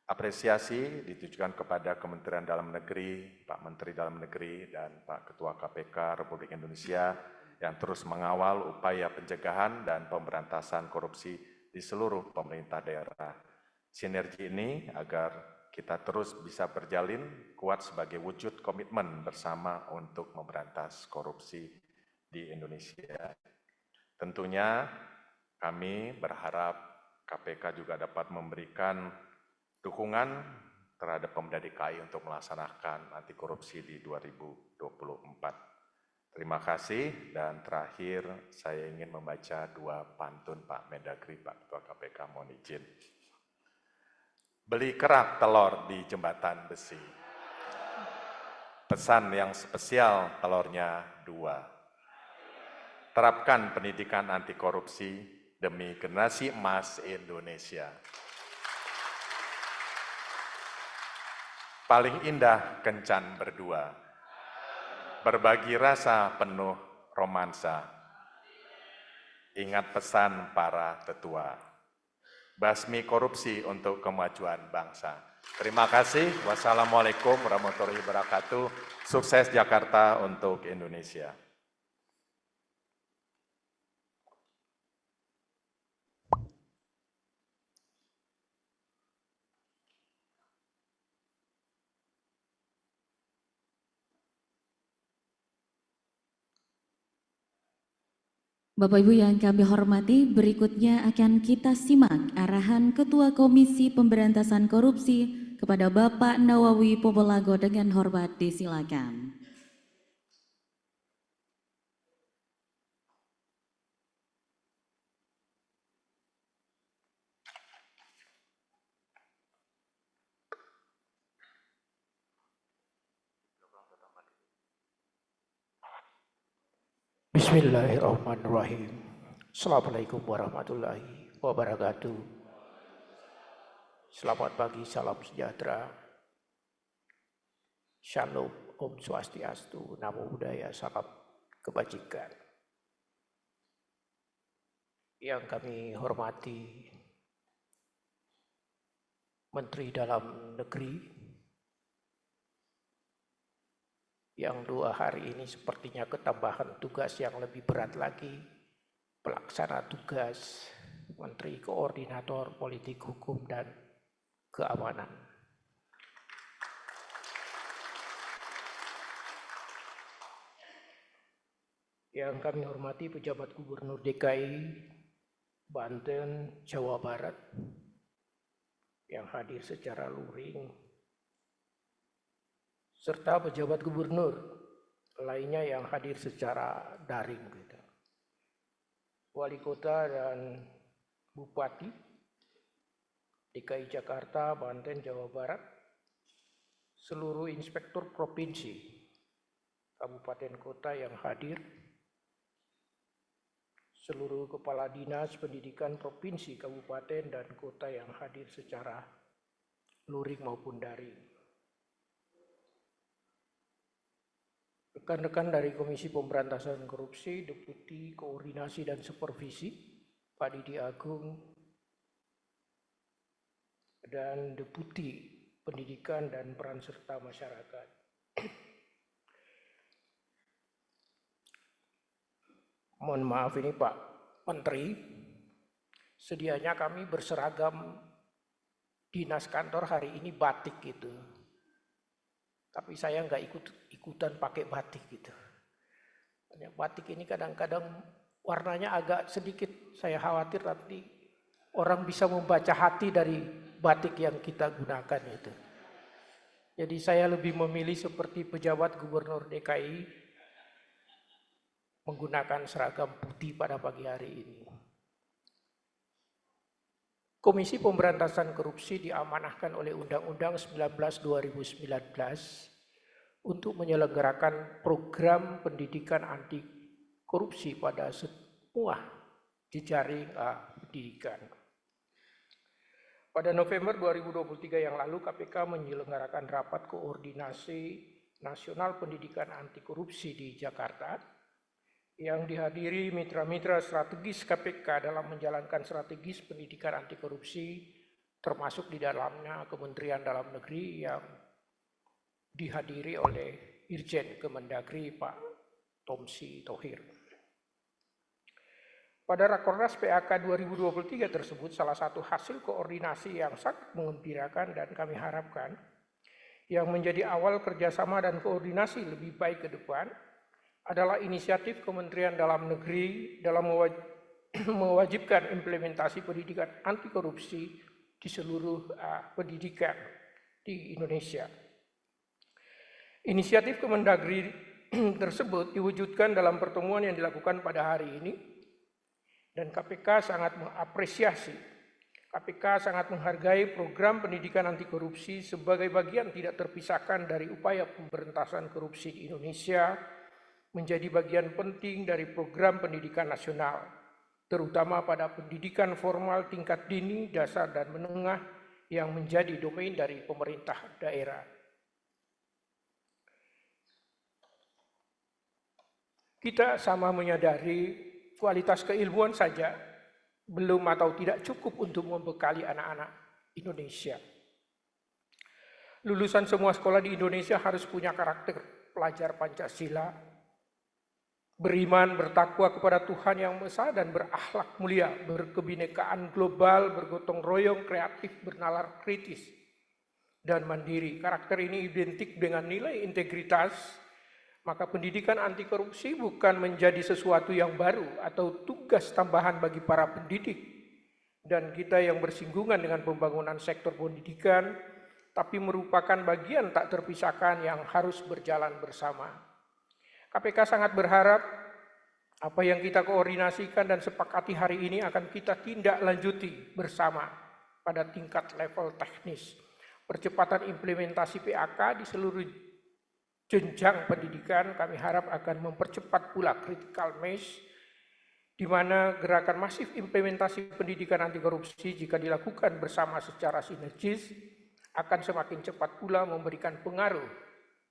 Apresiasi ditujukan kepada Kementerian Dalam Negeri, Pak Menteri Dalam Negeri, dan Pak Ketua KPK Republik Indonesia yang terus mengawal upaya pencegahan dan pemberantasan korupsi di seluruh pemerintah daerah. Sinergi ini agar kita terus bisa berjalin kuat sebagai wujud komitmen bersama untuk memberantas korupsi di Indonesia. Tentunya kami berharap KPK juga dapat memberikan dukungan terhadap Pemda DKI untuk melaksanakan anti korupsi di 2024. Terima kasih, dan terakhir saya ingin membaca 2 pantun Pak Mendagri, Pak Ketua KPK, mohon izin. Beli kerak telur di jembatan besi. Pesan yang spesial telurnya 2. Terapkan pendidikan anti korupsi demi generasi emas Indonesia. Paling indah kencan berdua. Berbagi rasa penuh romansa. Ingat pesan para tetua. Basmi korupsi untuk kemajuan bangsa. Terima kasih. Wassalamualaikum warahmatullahi wabarakatuh. Sukses Jakarta untuk Indonesia. Bapak Ibu yang kami hormati, berikutnya akan kita simak arahan Ketua Komisi Pemberantasan Korupsi kepada Bapak Nawawi Popolago dengan hormat disilakan. Bismillahirrahmanirrahim. Assalamualaikum warahmatullahi wabarakatuh. Selamat pagi, salam sejahtera. Shalom, Om Swastiastu, Namo Buddhaya, salam kebajikan. Yang kami hormati Menteri Dalam Negeri, yang 2 hari ini sepertinya ketambahan tugas yang lebih berat lagi, pelaksana tugas Menteri Koordinator Politik Hukum dan Keamanan. Yang kami hormati pejabat Gubernur DKI, Banten, Jawa Barat, yang hadir secara luring, serta pejabat gubernur lainnya yang hadir secara daring. Wali kota dan bupati DKI Jakarta, Banten, Jawa Barat, seluruh inspektur provinsi, kabupaten kota yang hadir, seluruh kepala dinas pendidikan provinsi, kabupaten, dan kota yang hadir secara luring maupun daring. Rekan-rekan dari Komisi Pemberantasan Korupsi, Deputi Koordinasi dan Supervisi, Pak Didi Agung, dan Deputi Pendidikan dan Peran Serta Masyarakat. Mohon maaf ini Pak Menteri, sedianya kami berseragam dinas kantor hari ini batik gitu. Tapi saya nggak ikutan pakai batik gitu. Batik ini kadang-kadang warnanya agak sedikit, saya khawatir nanti orang bisa membaca hati dari batik yang kita gunakan itu. Jadi saya lebih memilih seperti pejabat Gubernur DKI menggunakan seragam putih pada pagi hari ini. Komisi Pemberantasan Korupsi diamanahkan oleh Undang-Undang 19/2019 untuk menyelenggarakan program pendidikan anti korupsi pada semua jejaring pendidikan. Pada November 2023 yang lalu, KPK menyelenggarakan rapat koordinasi nasional pendidikan anti korupsi di Jakarta, yang dihadiri mitra-mitra strategis KPK dalam menjalankan strategis pendidikan anti korupsi, termasuk di dalamnya Kementerian Dalam Negeri yang dihadiri oleh Irjen Kemendagri Pak Tomsi Thohir. Pada Rakornas PAK 2023 tersebut, salah satu hasil koordinasi yang sangat menggembirakan dan kami harapkan yang menjadi awal kerjasama dan koordinasi lebih baik ke depan adalah inisiatif Kementerian Dalam Negeri dalam mewajibkan implementasi pendidikan anti korupsi di seluruh pendidikan di Indonesia. Inisiatif Kemendagri tersebut diwujudkan dalam pertemuan yang dilakukan pada hari ini, dan KPK sangat mengapresiasi. KPK sangat menghargai program pendidikan anti korupsi sebagai bagian tidak terpisahkan dari upaya pemberantasan korupsi di Indonesia, menjadi bagian penting dari program pendidikan nasional, terutama pada pendidikan formal tingkat dini, dasar, dan menengah yang menjadi domain dari pemerintah daerah. Kita sama menyadari kualitas keilmuan saja belum atau tidak cukup untuk membekali anak-anak Indonesia. Lulusan semua sekolah di Indonesia harus punya karakter pelajar Pancasila, beriman, bertakwa kepada Tuhan Yang Maha Esa, dan berakhlak mulia, berkebinekaan global, bergotong royong, kreatif, bernalar kritis, dan mandiri. Karakter ini identik dengan nilai integritas, maka pendidikan anti korupsi bukan menjadi sesuatu yang baru atau tugas tambahan bagi para pendidik dan kita yang bersinggungan dengan pembangunan sektor pendidikan, tapi merupakan bagian tak terpisahkan yang harus berjalan bersama. KPK sangat berharap apa yang kita koordinasikan dan sepakati hari ini akan kita tindak lanjuti bersama pada tingkat level teknis. Percepatan implementasi PAK di seluruh jenjang pendidikan, kami harap akan mempercepat pula critical mass, di mana gerakan masif implementasi pendidikan anti korupsi jika dilakukan bersama secara sinergis akan semakin cepat pula memberikan pengaruh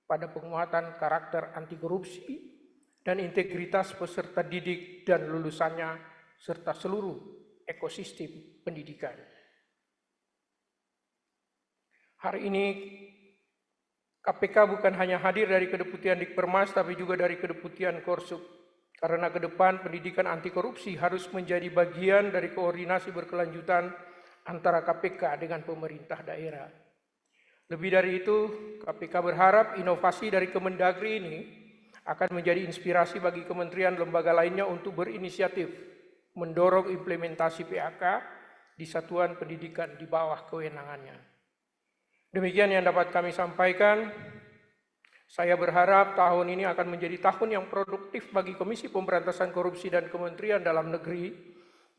pada penguatan karakter anti korupsi dan integritas peserta didik dan lulusannya serta seluruh ekosistem pendidikan. Hari ini KPK bukan hanya hadir dari Kedeputian Dikpermas, tapi juga dari Kedeputian Korsup. Karena ke depan pendidikan anti korupsi harus menjadi bagian dari koordinasi berkelanjutan antara KPK dengan pemerintah daerah. Lebih dari itu, KPK berharap inovasi dari Kemendagri ini akan menjadi inspirasi bagi kementerian lembaga lainnya untuk berinisiatif mendorong implementasi PAK di satuan pendidikan di bawah kewenangannya. Demikian yang dapat kami sampaikan. Saya berharap tahun ini akan menjadi tahun yang produktif bagi Komisi Pemberantasan Korupsi dan Kementerian Dalam Negeri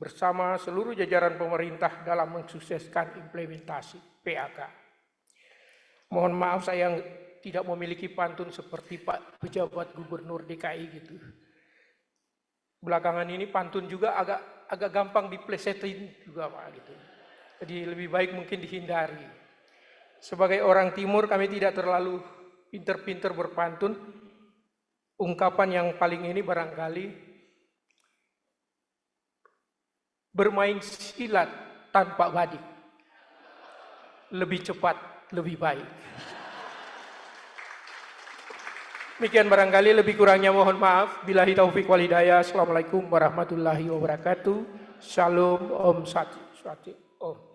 bersama seluruh jajaran pemerintah dalam mensukseskan implementasi PAK. Mohon maaf saya tidak memiliki pantun seperti Pak pejabat Gubernur DKI gitu. Belakangan ini pantun juga agak gampang diplesetin juga Pak gitu. Jadi lebih baik mungkin dihindari. Sebagai orang timur kami tidak terlalu pinter-pinter berpantun. Ungkapan yang paling ini barangkali bermain silat tanpa badik. Lebih cepat, lebih baik. Demikian barangkali, lebih kurangnya mohon maaf. Billahi taufiq wal hidayah. Assalamualaikum warahmatullahi wabarakatuh. Shalom, Om Sati, Om.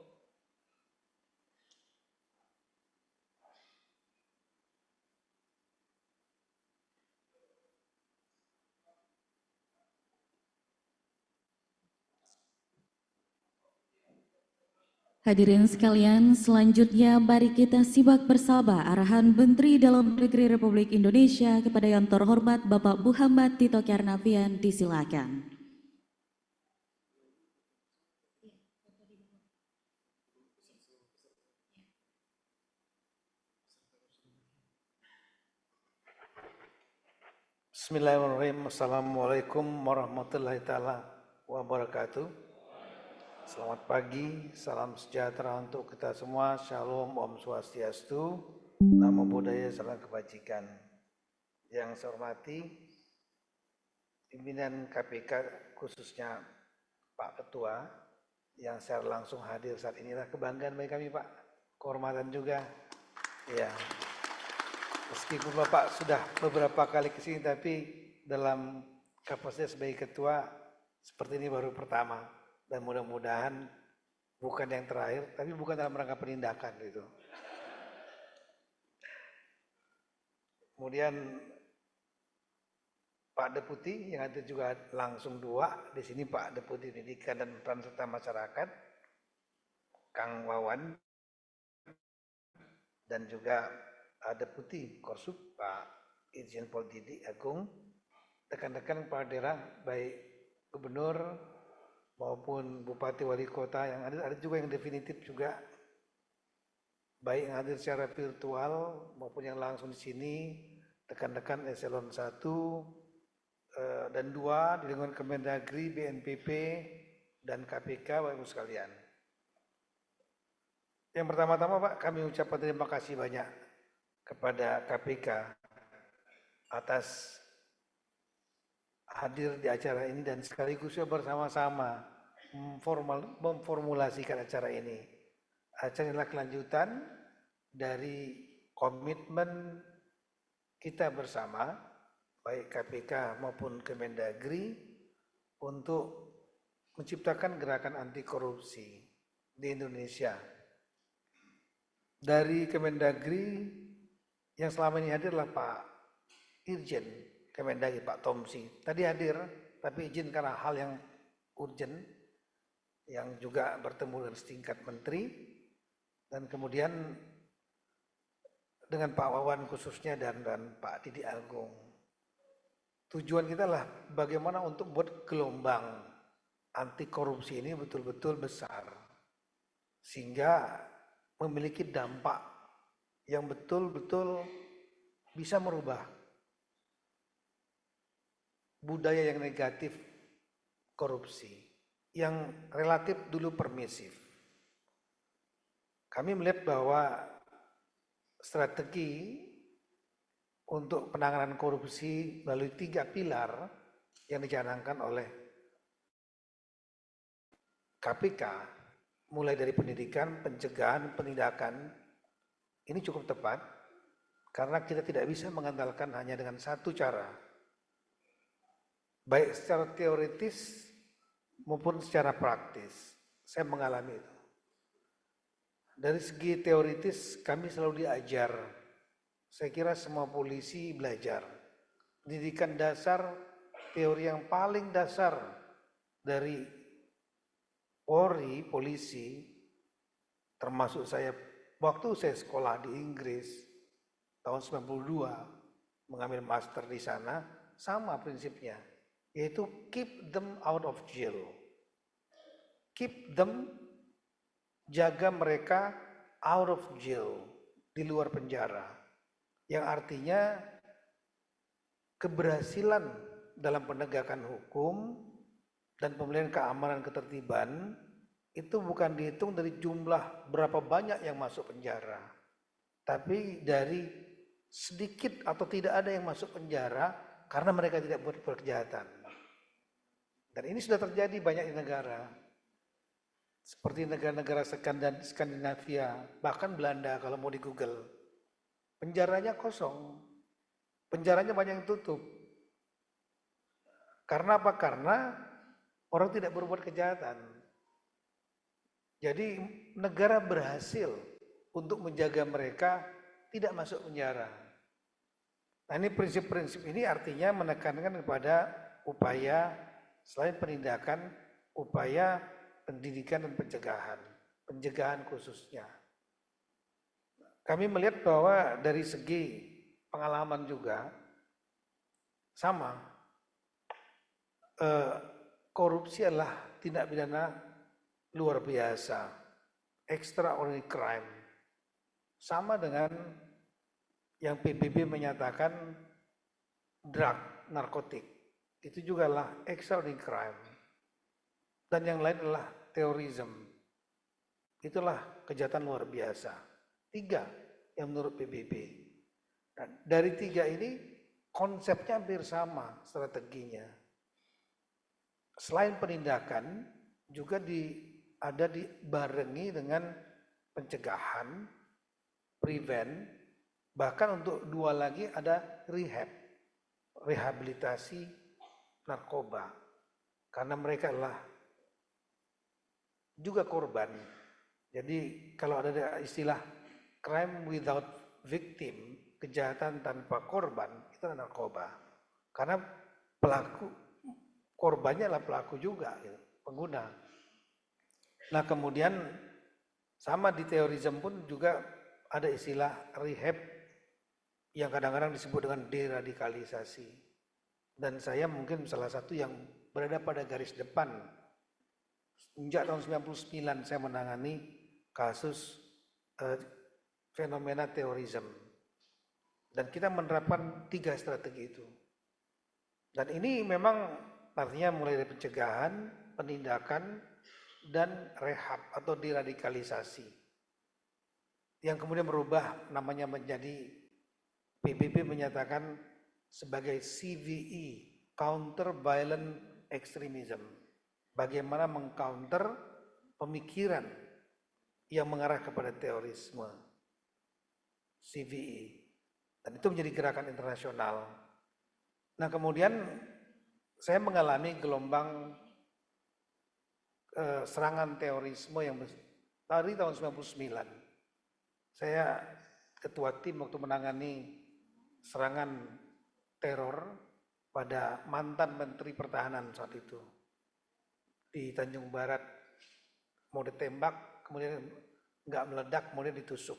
Hadirin sekalian, selanjutnya mari kita simak bersama arahan Menteri Dalam Negeri Republik Indonesia kepada yang terhormat Bapak Muhammad Tito Karnavian, disilakan. Bismillahirrahmanirrahim. Assalamualaikum warahmatullahi taala wabarakatuh. Selamat pagi, salam sejahtera untuk kita semua. Shalom, Om Swastiastu, Namo Buddhaya, salam kebajikan. Yang saya hormati pimpinan KPK, khususnya Pak Ketua, yang secara langsung hadir saat inilah kebanggaan bagi kami Pak. Kehormatan juga. Ya. Meskipun Bapak sudah beberapa kali ke sini, tapi dalam kapasitas sebagai ketua seperti ini baru pertama. Dan mudah-mudahan bukan yang terakhir, tapi bukan dalam rangka penindakan gitu. Kemudian Pak Deputi yang ada juga langsung dua di sini, Pak Deputi Pendidikan dan Peran Serta Masyarakat, Kang Wawan, dan juga Deputi Korsup, Pak Irjen Pol Didi Agung, rekan-rekan kepala daerah, baik Gubernur maupun Bupati Wali Kota yang ada juga yang definitif juga, baik yang hadir secara virtual maupun yang langsung di sini, rekan-rekan eselon 1 dan 2 di lingkungan Kemendagri, BNPB, dan KPK, Bapak Ibu sekalian. Yang pertama-tama Pak, kami ucapkan terima kasih banyak kepada KPK atas hadir di acara ini dan sekaligus bersama-sama memformulasikan acara ini. Acara inilah kelanjutan dari komitmen kita bersama, baik KPK maupun Kemendagri, untuk menciptakan gerakan anti korupsi di Indonesia. Dari Kemendagri yang selama ini hadir adalah Pak Irjen Kemendagri, Pak Tomsi. Tadi hadir, tapi izin karena hal yang urgent, yang juga bertemu dengan setingkat menteri, dan kemudian dengan Pak Wawan khususnya dan Pak Didi Agung. Tujuan kita adalah bagaimana untuk buat gelombang anti korupsi ini betul-betul besar, sehingga memiliki dampak yang betul-betul bisa merubah budaya yang negatif korupsi, yang relatif dulu permisif. Kami melihat bahwa strategi untuk penanganan korupsi melalui 3 pilar yang dicanangkan oleh KPK, mulai dari pendidikan, pencegahan, penindakan, ini cukup tepat karena kita tidak bisa mengandalkan hanya dengan satu cara, baik secara teoritis maupun secara praktis. Saya mengalami itu. Dari segi teoritis kami selalu diajar, saya kira semua polisi belajar. Pendidikan dasar, teori yang paling dasar dari Polri, polisi, termasuk saya, waktu saya sekolah di Inggris, tahun 92, mengambil master di sana, sama prinsipnya, yaitu keep them out of jail. Keep them, jaga mereka out of jail, di luar penjara. Yang artinya keberhasilan dalam penegakan hukum dan pemeliharaan keamanan ketertiban itu bukan dihitung dari jumlah berapa banyak yang masuk penjara, tapi dari sedikit atau tidak ada yang masuk penjara karena mereka tidak berbuat kejahatan. Dan ini sudah terjadi banyak di negara, seperti negara-negara Skandinavia, bahkan Belanda kalau mau di Google. Penjaranya kosong, penjaranya banyak yang tutup. Karena apa? Karena orang tidak berbuat kejahatan. Jadi negara berhasil untuk menjaga mereka tidak masuk penjara. Nah, ini prinsip-prinsip ini artinya menekankan kepada upaya selain penindakan, upaya pendidikan dan pencegahan. Pencegahan khususnya. Kami melihat bahwa dari segi pengalaman juga sama. Korupsi adalah tindak pidana luar biasa, extraordinary crime. Sama dengan yang PBB menyatakan drug, narkotik. Itu juga adalah extraordinary crime. Dan yang lain adalah terrorism. Itulah kejahatan luar biasa. 3 yang menurut PBB. Nah, dari 3 ini konsepnya hampir sama strateginya. Selain penindakan juga ada dibarengi dengan pencegahan, prevent, bahkan untuk 2 lagi ada rehabilitasi narkoba. Karena mereka adalah juga korban. Jadi kalau ada istilah crime without victim, kejahatan tanpa korban, itu adalah narkoba. Karena korbannya adalah pelaku juga, gitu, pengguna. Nah kemudian sama di terorisme pun juga ada istilah rehab yang kadang-kadang disebut dengan deradikalisasi. Dan saya mungkin salah satu yang berada pada garis depan. Sejak tahun 99 saya menangani kasus fenomena terorisme. Dan kita menerapkan 3 strategi itu. Dan ini memang artinya mulai dari pencegahan, penindakan, dan rehab atau deradikalisasi. Yang kemudian berubah namanya menjadi PBB menyatakan sebagai CVE, Counter Violent Extremism. Bagaimana mengcounter pemikiran yang mengarah kepada terorisme. CVE. Dan itu menjadi gerakan internasional. Nah kemudian saya mengalami gelombang serangan terorisme yang dari tahun 99. Saya ketua tim waktu menangani serangan teror pada mantan Menteri Pertahanan saat itu. Di Tanjung Barat mau ditembak, kemudian nggak meledak, kemudian ditusuk.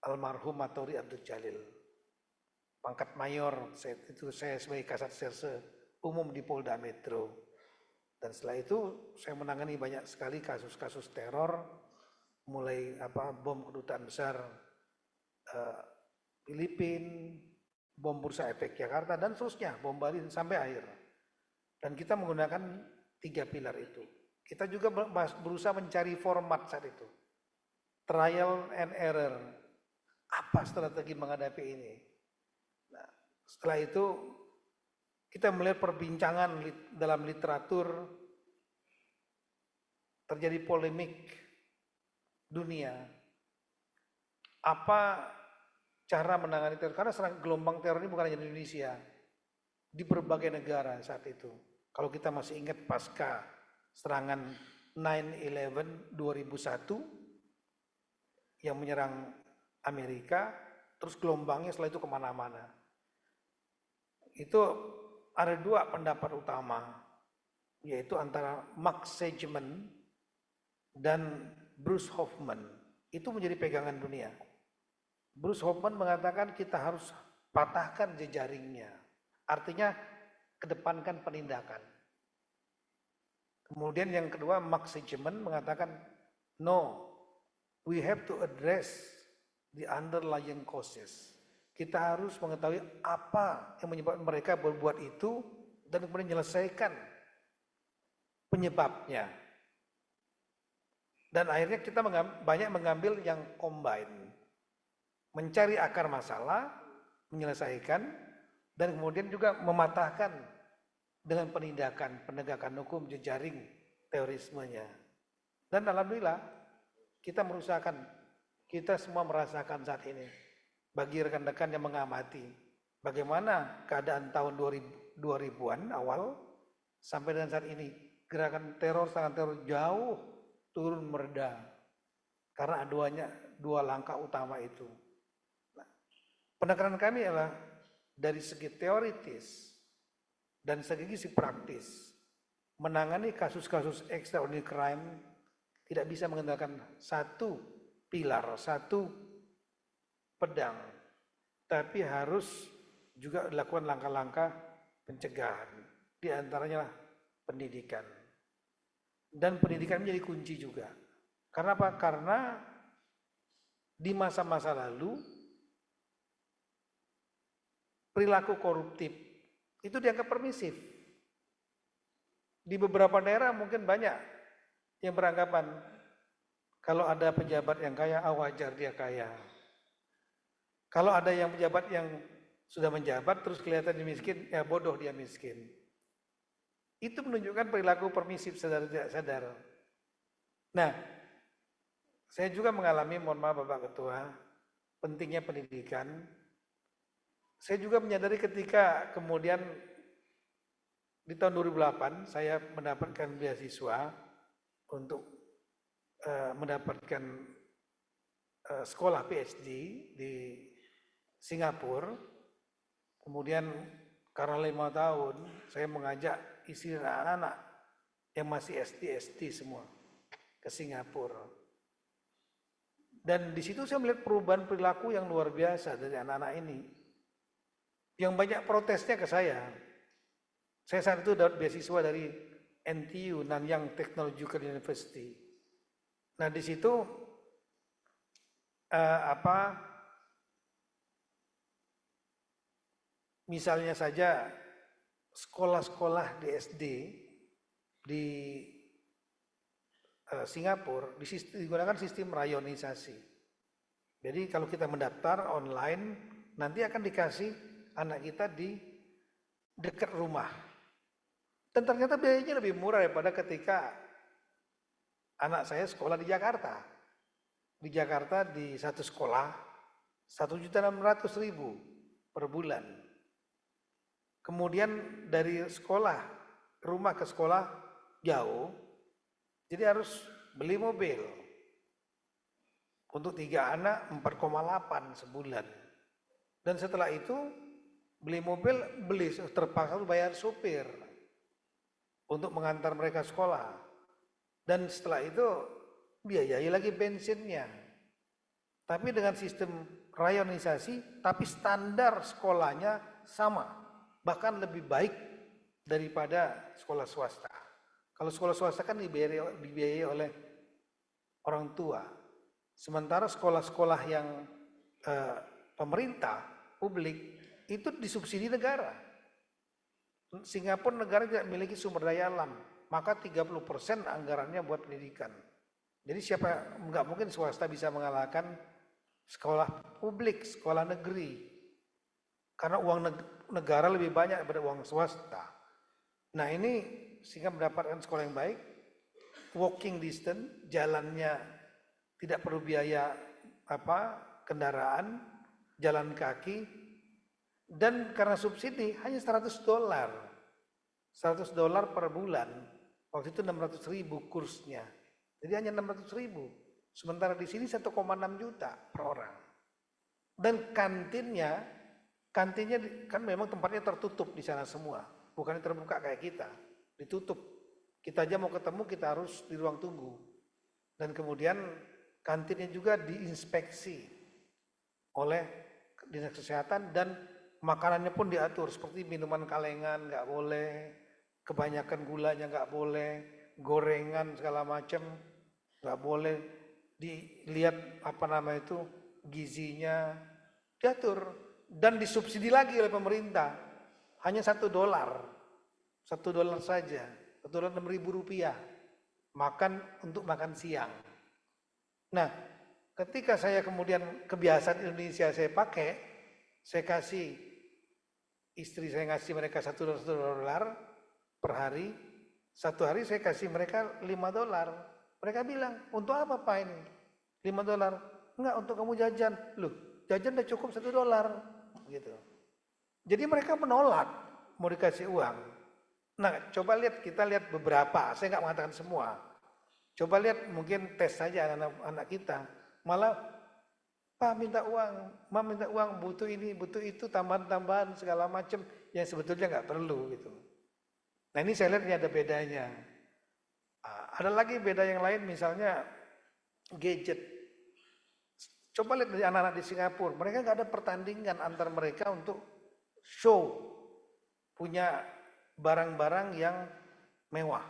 Almarhum Matori Abdul Jalil, pangkat mayor, saya sebagai Kasat Serse Umum di Polda Metro. Dan setelah itu saya menangani banyak sekali kasus-kasus teror, mulai bom kedutaan besar Filipina, bom Bursa Efek Jakarta, dan seterusnya, bom Bali sampai akhir. Dan kita menggunakan 3 pilar itu. Kita juga berusaha mencari format saat itu. Trial and error. Apa strategi menghadapi ini? Nah, setelah itu kita melihat perbincangan dalam literatur, terjadi polemik dunia. Apa cara menangani teror? Karena gelombang teror ini bukan hanya di Indonesia, di berbagai negara saat itu. Kalau kita masih ingat pasca serangan 9/11 2001 yang menyerang Amerika, terus gelombangnya setelah itu kemana-mana. Itu ada 2 pendapat utama, yaitu antara Mark Seligman dan Bruce Hoffman. Itu menjadi pegangan dunia. Bruce Hoffman mengatakan kita harus patahkan jejaringnya. Artinya kedepankan penindakan. Kemudian yang kedua, Mark Seligman mengatakan no, we have to address the underlying causes. Kita harus mengetahui apa yang menyebabkan mereka berbuat itu dan kemudian menyelesaikan penyebabnya. Dan akhirnya kita banyak mengambil yang combine. Mencari akar masalah, menyelesaikan, dan kemudian juga mematahkan dengan penegakan hukum jejaring terorismenya. Dan alhamdulillah kita semua merasakan saat ini. Bagi rekan-rekan yang mengamati bagaimana keadaan tahun 2000-an awal sampai dengan saat ini, gerakan teror jauh turun mereda karena adanya 2 langkah utama itu. Nah, penekanan kami adalah dari segi teoritis dan segi praktis, menangani kasus-kasus extraordinary crime tidak bisa mengandalkan satu pilar, satu pedang, tapi harus juga dilakukan langkah-langkah pencegahan, di antaranya pendidikan. Dan pendidikan menjadi kunci juga. Karena apa? Karena di masa-masa lalu perilaku koruptif itu dianggap permisif. Di beberapa daerah mungkin banyak yang beranggapan kalau ada pejabat yang kaya, wajar dia kaya. Kalau ada yang pejabat yang sudah menjabat terus kelihatan dia miskin, ya bodoh dia miskin. Itu menunjukkan perilaku permisif sadar tidak sadar. Nah, saya juga mengalami, mohon maaf Bapak Ketua, pentingnya pendidikan. Saya juga menyadari ketika kemudian di tahun 2008 saya mendapatkan beasiswa untuk mendapatkan sekolah PhD di Singapura. Kemudian karena 5 tahun saya mengajak istri dan anak-anak yang masih SD semua ke Singapura. Dan di situ saya melihat perubahan perilaku yang luar biasa dari anak-anak ini. Yang banyak protesnya ke saya. Saya saat itu dapat beasiswa dari NTU, Nanyang Technological University. Nah di situ misalnya saja sekolah-sekolah di SD di Singapura digunakan sistem rayonisasi. Jadi kalau kita mendaftar online, nanti akan dikasih anak kita di dekat rumah. Dan ternyata biayanya lebih murah daripada ketika anak saya sekolah di Jakarta. Di Jakarta di satu sekolah 1.600.000 per bulan. Kemudian dari rumah ke sekolah jauh, jadi harus beli mobil. Untuk 3 anak 4,8 sebulan. Dan setelah itu beli mobil, terpaksa bayar supir untuk mengantar mereka sekolah. Dan setelah itu biayai lagi bensinnya. Tapi dengan sistem rayonisasi, tapi standar sekolahnya sama. Bahkan lebih baik daripada sekolah swasta. Kalau sekolah swasta kan dibiayai oleh orang tua. Sementara sekolah-sekolah yang pemerintah, publik, itu disubsidi negara. Singapura negara tidak memiliki sumber daya alam, maka 30% anggarannya buat pendidikan. Jadi nggak mungkin swasta bisa mengalahkan sekolah publik, sekolah negeri. Karena uang negara lebih banyak daripada uang swasta. Nah ini sehingga mendapatkan sekolah yang baik, walking distance, jalannya tidak perlu biaya kendaraan, jalan kaki, dan karena subsidi hanya $100. $100 per bulan. Waktu itu 600.000 kursnya. Jadi hanya 600.000. Sementara di sini 1,6 juta per orang. Dan kantinnya kan memang tempatnya tertutup di sana semua. Bukan terbuka kayak kita. Ditutup. Kita aja mau ketemu kita harus di ruang tunggu. Dan kemudian kantinnya juga diinspeksi oleh Dinas Kesehatan dan makanannya pun diatur seperti minuman kalengan nggak boleh, kebanyakan gulanya nggak boleh, gorengan segala macam nggak boleh, dilihat gizinya diatur dan disubsidi lagi oleh pemerintah hanya $1 saja, $1.6.000 untuk makan siang. Nah, ketika saya kemudian kebiasaan Indonesia saya pakai, saya kasih istri saya ngasih mereka $1 per hari, satu hari saya kasih mereka $5. Mereka bilang, untuk apa Pak ini? $5? Enggak, untuk kamu jajan. Loh, jajan udah cukup $1 gitu. Jadi mereka menolak mau dikasih uang. Nah, coba kita lihat beberapa, saya nggak mengatakan semua. Coba lihat mungkin tes saja anak-anak kita. Malah, Pak minta uang, Ma minta uang, butuh ini, butuh itu, tambahan-tambahan segala macam yang sebetulnya nggak perlu gitu. Nah ini saya lihat ini ada bedanya. Ada lagi beda yang lain misalnya gadget. Coba lihat dari anak-anak di Singapura, mereka nggak ada pertandingan antar mereka untuk show punya barang-barang yang mewah.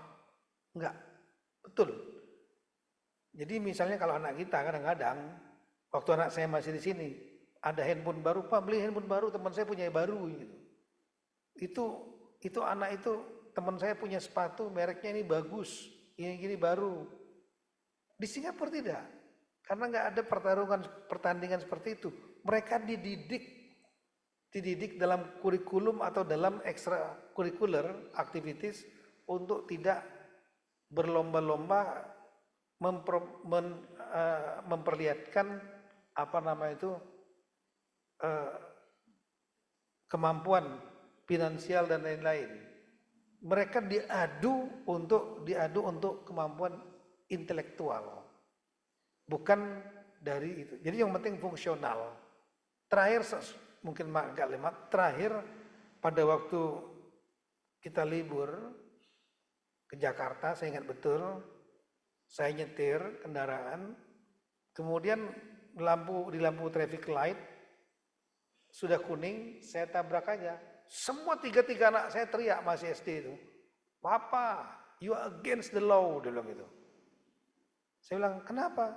Enggak, betul. Jadi misalnya kalau anak kita kadang-kadang, waktu anak saya masih di sini, ada handphone baru, Pak beli handphone baru, teman saya punya baru gitu. Itu anak itu, teman saya punya sepatu, mereknya ini bagus, ini gini baru. Di Singapura tidak, karena nggak ada pertandingan seperti itu. Mereka dididik dalam kurikulum atau dalam ekstrakurikuler activities untuk tidak berlomba-lomba memperlihatkan kemampuan finansial dan lain-lain. Mereka diadu untuk kemampuan intelektual, bukan dari itu. Jadi yang penting fungsional. Terakhir mungkin agak lemah. Terakhir pada waktu kita libur ke Jakarta, saya ingat betul. Saya nyetir kendaraan, kemudian di lampu traffic light sudah kuning, saya tabrak aja. Semua tiga anak saya teriak, masih SD itu, Papa, you are against the law, dia bilang gitu. Saya bilang, kenapa?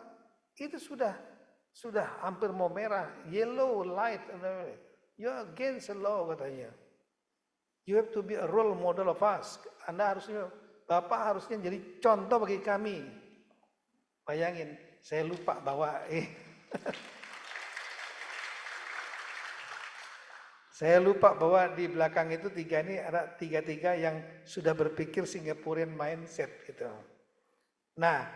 Itu sudah hampir mau merah, yellow light, you are against the law katanya. You have to be a role model of us. Bapak harusnya jadi contoh bagi kami. Bayangin, saya lupa bahwa saya lupa bahwa di belakang itu ada tiga yang sudah berpikir Singaporean mindset gitu. Nah,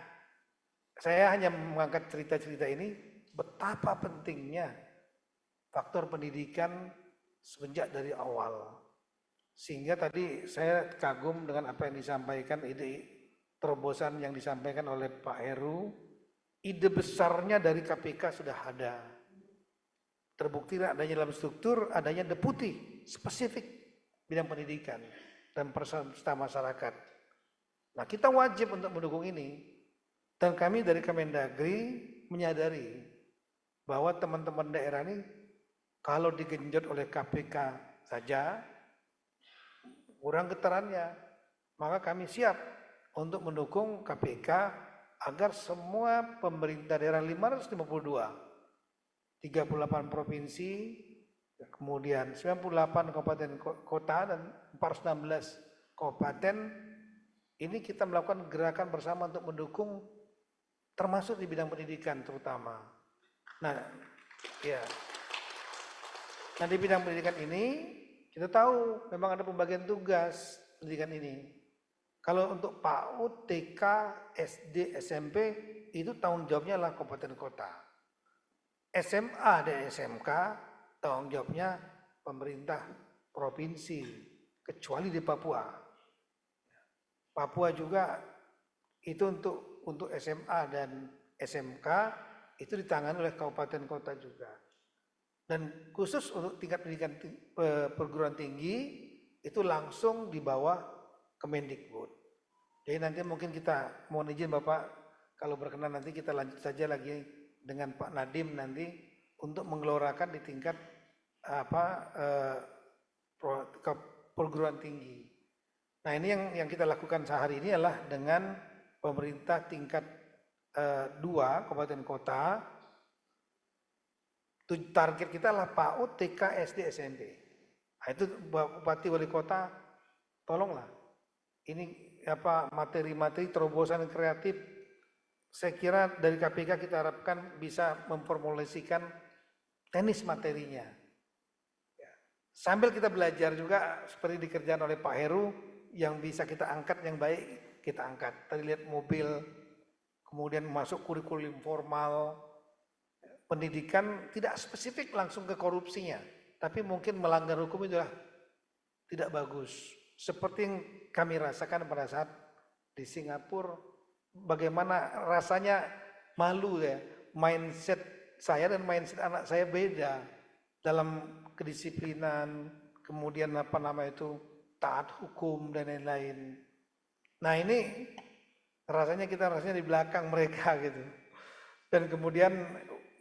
saya hanya mengangkat cerita-cerita ini betapa pentingnya faktor pendidikan semenjak dari awal. Sehingga tadi saya kagum dengan apa yang disampaikan, ide terobosan yang disampaikan oleh Pak Heru. Ide besarnya dari KPK sudah ada. Terbukti adanya dalam struktur, adanya deputi spesifik bidang pendidikan dan peserta masyarakat. Nah, kita wajib untuk mendukung ini. Dan kami dari Kemendagri menyadari bahwa teman-teman daerah ini kalau digenjot oleh KPK saja kurang getarannya, maka kami siap untuk mendukung KPK agar semua pemerintah daerah 552 38 provinsi, kemudian 98 kabupaten kota dan 416 kabupaten. Ini kita melakukan gerakan bersama untuk mendukung, termasuk di bidang pendidikan terutama. Nah, ya. Nah, di bidang pendidikan ini kita tahu memang ada pembagian tugas pendidikan ini. Kalau untuk PAUD, TK, SD, SMP itu tanggung jawabnya adalah kabupaten kota. SMA dan SMK tanggung jawabnya pemerintah provinsi, kecuali di Papua. Papua juga itu untuk SMA dan SMK itu ditangani oleh kabupaten kota juga. Dan khusus untuk tingkat pendidikan perguruan tinggi itu langsung di bawah Kemendikbud. Jadi nanti mungkin kita mohon izin Bapak, kalau berkenan nanti kita lanjut saja lagi dengan Pak Nadiem nanti untuk menggelorakan di tingkat perguruan tinggi. Nah, ini yang kita lakukan sehari ini adalah dengan pemerintah tingkat 2 kabupaten kota. Target kita adalah PAUD, TK, SD, SMP. Nah, itu Bupati Wali Kota, tolonglah. Ini materi-materi terobosan kreatif. Saya kira dari KPK kita harapkan bisa memformulasikan teknis materinya. Ya. Sambil kita belajar juga seperti dikerjakan oleh Pak Heru, yang bisa kita angkat yang baik kita angkat. Tadi lihat mobil, kemudian masuk kurikulum formal, pendidikan tidak spesifik langsung ke korupsinya, tapi mungkin melanggar hukum itu tidak bagus. Seperti yang kami rasakan pada saat di Singapura, bagaimana rasanya malu ya, mindset saya dan mindset anak saya beda dalam kedisiplinan, kemudian taat hukum dan lain-lain. Nah ini rasanya di belakang mereka gitu. Dan kemudian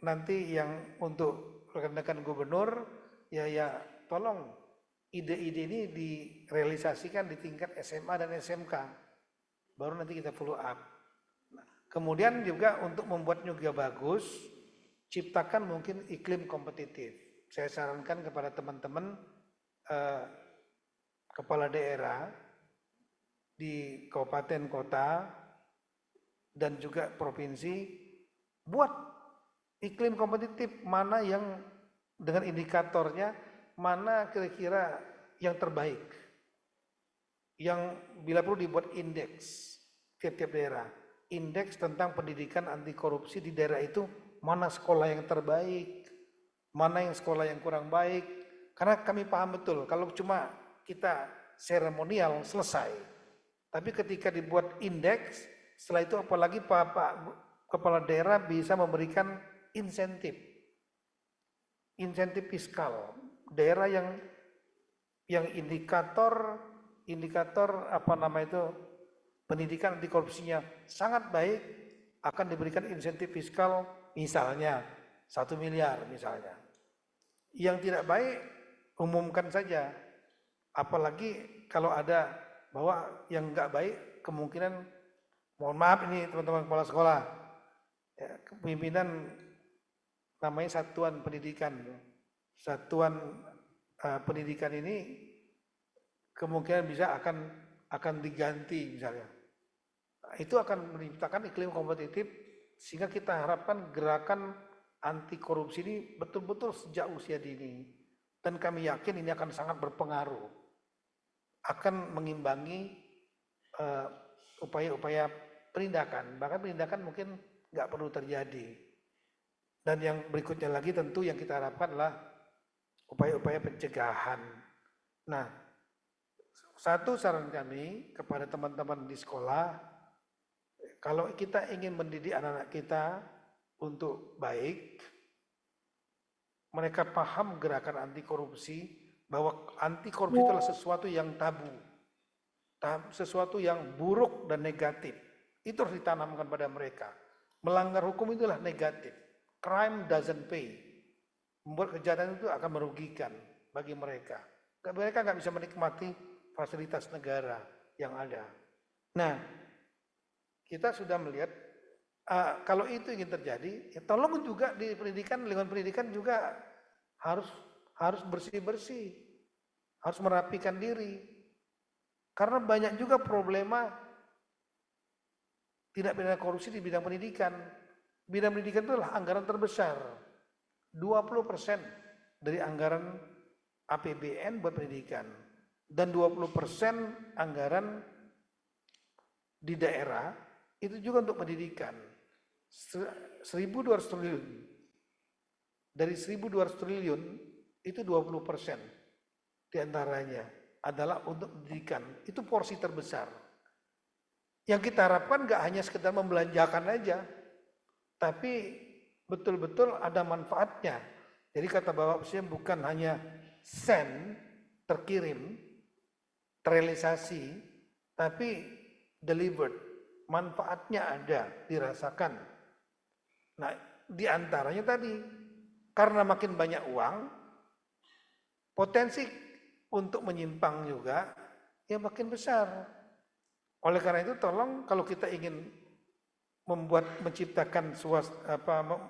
nanti yang untuk rekan-rekan gubernur ya tolong ide-ide ini direalisasikan di tingkat SMA dan SMK. Baru nanti kita follow up. Nah, kemudian juga untuk membuatnya juga bagus, ciptakan mungkin iklim kompetitif. Saya sarankan kepada teman-teman kepala daerah di kabupaten kota dan juga provinsi, buat iklim kompetitif mana yang dengan indikatornya mana kira-kira yang terbaik, yang bila perlu dibuat indeks tiap-tiap daerah, indeks tentang pendidikan anti korupsi di daerah itu, mana sekolah yang terbaik, mana yang sekolah yang kurang baik. Karena kami paham betul kalau cuma kita seremonial selesai, tapi ketika dibuat indeks, setelah itu apalagi Pak Kepala Daerah bisa memberikan insentif fiskal. Daerah yang indikator pendidikan anti korupsinya sangat baik, akan diberikan insentif fiskal misalnya 1 miliar misalnya. Yang tidak baik umumkan saja. Apalagi kalau ada bahwa yang nggak baik kemungkinan, mohon maaf ini teman-teman kepala sekolah, ya, pimpinan namanya satuan pendidikan. Satuan pendidikan ini kemungkinan bisa akan diganti misalnya. Nah, itu akan menciptakan iklim kompetitif sehingga kita harapkan gerakan anti korupsi ini betul-betul sejak usia dini. Dan kami yakin ini akan sangat berpengaruh, akan mengimbangi upaya-upaya penindakan. Bahkan penindakan mungkin nggak perlu terjadi. Dan yang berikutnya lagi tentu yang kita harapkan adalah upaya-upaya pencegahan. Nah, satu saran kami kepada teman-teman di sekolah, kalau kita ingin mendidik anak-anak kita untuk baik, mereka paham gerakan anti korupsi, bahwa anti korupsi itu adalah sesuatu yang tabu, sesuatu yang buruk dan negatif. Itu harus ditanamkan pada mereka. Melanggar hukum itulah negatif. Crime doesn't pay. Membuat kejahatan itu akan merugikan bagi mereka. Mereka nggak bisa menikmati fasilitas negara yang ada. Nah, kita sudah melihat kalau itu ingin terjadi, ya tolong juga di pendidikan, lingkungan pendidikan juga harus bersih-bersih, harus merapikan diri. Karena banyak juga problema tidak pidana korupsi di bidang pendidikan. Bidang pendidikan itu adalah anggaran terbesar. 20% dari anggaran APBN buat pendidikan. Dan 20% anggaran di daerah itu juga untuk pendidikan. 1.200 triliun. Dari 1.200 triliun itu 20% diantaranya adalah untuk pendidikan. Itu porsi terbesar. Yang kita harapkan nggak hanya sekedar membelanjakan aja, tapi betul-betul ada manfaatnya. Jadi kata Bapak Presiden bukan hanya sen terkirim, terrealisasi, tapi delivered. Manfaatnya ada, dirasakan. Nah, di antaranya tadi, karena makin banyak uang, potensi untuk menyimpang juga ya makin besar. Oleh karena itu tolong kalau kita ingin menciptakan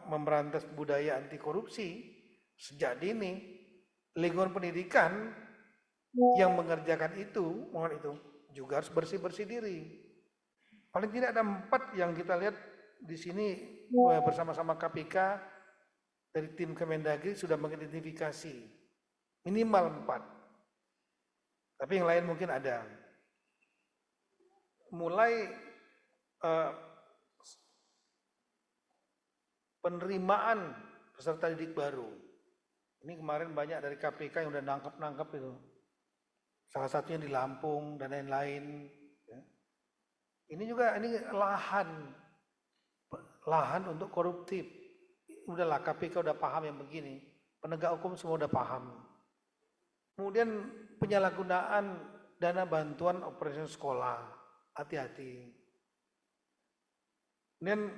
memberantas budaya anti korupsi sejak dini, lingkungan pendidikan yang mengerjakan itu juga harus bersih-bersih diri. Paling tidak ada 4 yang kita lihat di sini bersama-sama KPK dari tim Kemendagri sudah mengidentifikasi minimal 4. Tapi yang lain mungkin ada. Mulai penerimaan peserta didik baru. Ini kemarin banyak dari KPK yang udah nangkep itu. Salah satunya di Lampung dan lain-lain. Ini juga lahan untuk koruptif. Udahlah KPK udah paham yang begini. Penegak hukum semua udah paham. Kemudian penyalahgunaan dana bantuan operasi sekolah. Hati-hati. Kemudian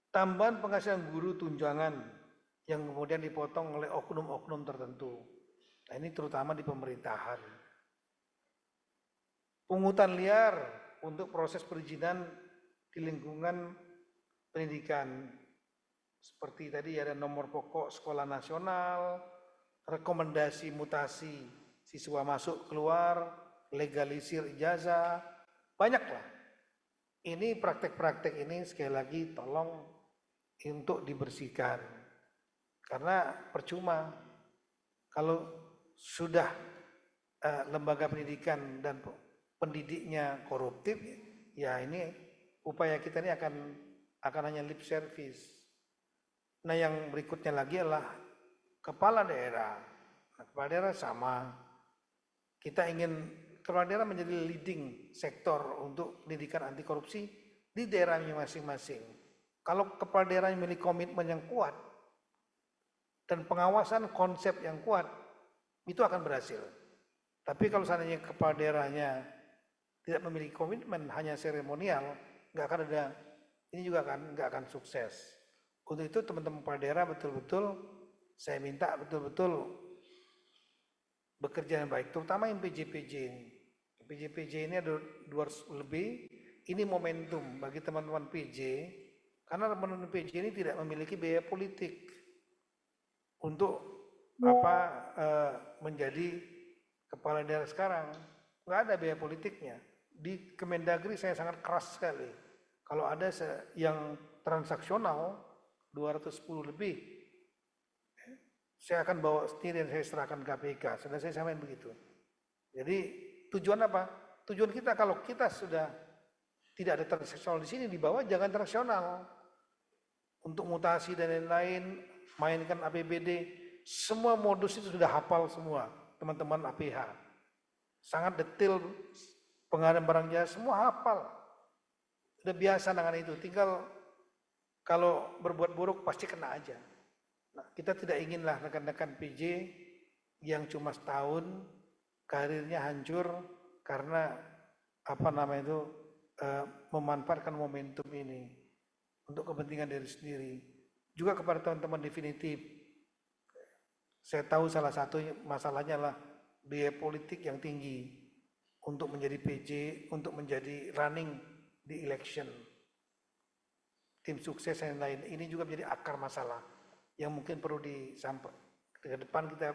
tambahan penghasilan guru tunjangan yang kemudian dipotong oleh oknum-oknum tertentu. Nah, ini terutama di pemerintahan. Pungutan liar untuk proses perizinan di lingkungan pendidikan. Seperti tadi ada nomor pokok sekolah nasional, rekomendasi mutasi siswa masuk keluar, legalisir ijazah, banyaklah. Ini praktek-praktek ini sekali lagi tolong untuk dibersihkan. Karena percuma kalau sudah lembaga pendidikan dan pendidiknya koruptif, ya ini upaya kita ini akan hanya lip service. Nah, yang berikutnya lagi adalah kepala daerah. Nah, kepala daerah sama. Kita ingin kepala daerah menjadi leading sektor untuk pendidikan anti korupsi di daerahnya masing-masing. Kalau kepala daerah memiliki komitmen yang kuat dan pengawasan konsep yang kuat, itu akan berhasil. Tapi kalau seandainya kepala daerahnya tidak memiliki komitmen, hanya seremonial, nggak akan ada, ini juga nggak akan sukses. Untuk itu teman-teman kepala daerah betul-betul saya minta betul-betul bekerja yang baik, terutama yang PJ-PJ ini. PJ-PJ ini ada 200 lebih, ini momentum bagi teman-teman PJ, karena teman-teman PJ ini tidak memiliki biaya politik untuk menjadi kepala daerah sekarang. Nggak ada biaya politiknya. Di Kemendagri saya sangat keras sekali. Kalau ada yang transaksional 210 lebih, saya akan bawa sendiri dan saya serahkan KPK. Sudah saya sampaikan begitu. Jadi tujuan apa? Tujuan kita kalau kita sudah tidak ada transaksional di sini, di bawah jangan transaksional. Untuk mutasi dan lain-lain, mainkan APBD, semua modus itu sudah hafal semua teman-teman APH. Sangat detail pengadaan barang jasa, semua hafal. Sudah biasa dengan itu, tinggal kalau berbuat buruk pasti kena aja. Nah, kita tidak inginlah rekan-rekan PJ yang cuma setahun karirnya hancur karena memanfaatkan momentum ini untuk kepentingan diri sendiri. Juga kepada teman-teman definitif, saya tahu salah satu masalahnya adalah biaya politik yang tinggi untuk menjadi PJ, untuk menjadi running di election. tim sukses dan lain. Ini juga menjadi akar masalah yang mungkin perlu disampaikan. Ke depan kita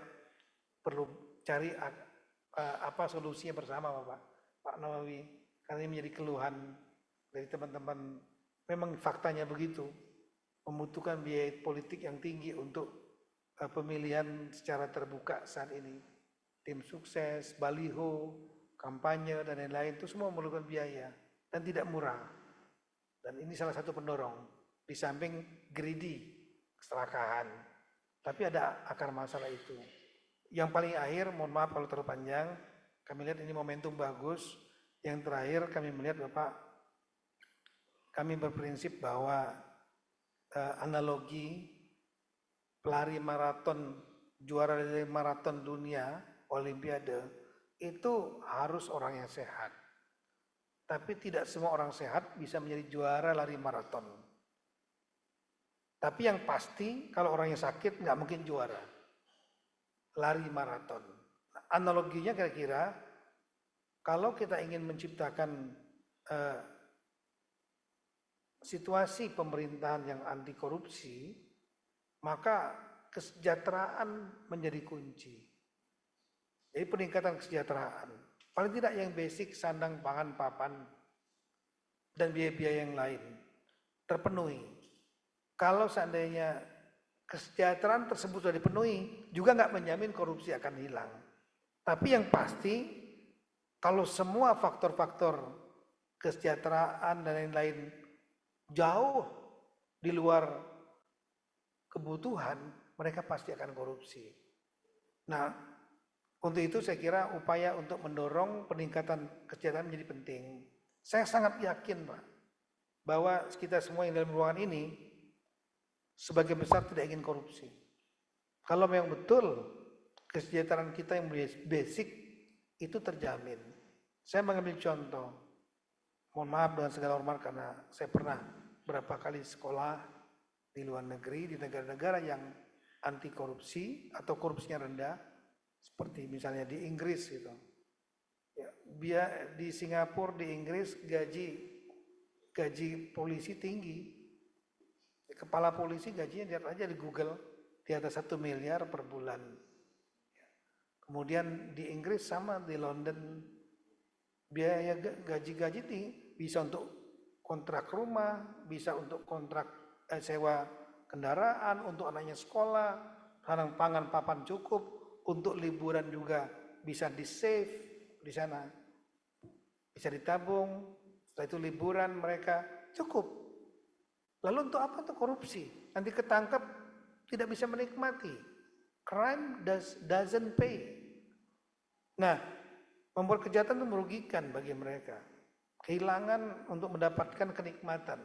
perlu cari apa solusinya bersama Pak Nawawi. Karena ini menjadi keluhan dari teman-teman. Memang faktanya begitu, membutuhkan biaya politik yang tinggi untuk pemilihan secara terbuka saat ini. Tim sukses, baliho, kampanye, dan lain-lain itu semua memerlukan biaya dan tidak murah. Dan ini salah satu pendorong, di samping greedy, keserakahan. Tapi ada akar masalah itu. Yang paling akhir, mohon maaf kalau terlalu panjang, kami lihat ini momentum bagus. Yang terakhir kami melihat Bapak, kami berprinsip bahwa analogi pelari maraton, juara dari maraton dunia, Olimpiade, itu harus orang yang sehat. Tapi tidak semua orang sehat bisa menjadi juara lari maraton. Tapi yang pasti kalau orang yang sakit nggak mungkin juara lari maraton. Analoginya kira-kira kalau kita ingin menciptakan situasi pemerintahan yang anti korupsi, maka kesejahteraan menjadi kunci. Jadi peningkatan kesejahteraan, paling tidak yang basic, sandang, pangan, papan, dan biaya-biaya yang lain terpenuhi. Kalau seandainya kesejahteraan tersebut sudah dipenuhi, juga nggak menjamin korupsi akan hilang. Tapi yang pasti, kalau semua faktor-faktor kesejahteraan dan lain-lain jauh di luar kebutuhan, mereka pasti akan korupsi. Nah, untuk itu saya kira upaya untuk mendorong peningkatan kesejahteraan menjadi penting. Saya sangat yakin Pak, bahwa kita semua yang dalam ruangan ini sebagian besar tidak ingin korupsi. Kalau memang betul kesejahteraan kita yang basic itu terjamin. Saya mengambil contoh, mohon maaf dengan segala hormat karena saya pernah berapa kali sekolah di luar negeri, di negara-negara yang anti korupsi atau korupsinya rendah, seperti misalnya di Inggris gitu. Ya, di Singapura, di Inggris gaji polisi tinggi. Kepala polisi gajinya lihat aja di Google di atas 1 miliar per bulan. Kemudian di Inggris sama di London biaya gaji tinggi, bisa untuk kontrak rumah, bisa untuk kontrak sewa kendaraan, untuk anaknya sekolah, sandang pangan papan cukup, untuk liburan juga bisa di save di sana, bisa ditabung, setelah itu liburan mereka cukup. Lalu untuk apa? Untuk korupsi. Nanti ketangkap tidak bisa menikmati. Crime doesn't pay. Nah, membuat kejahatan itu merugikan bagi mereka. Kehilangan untuk mendapatkan kenikmatan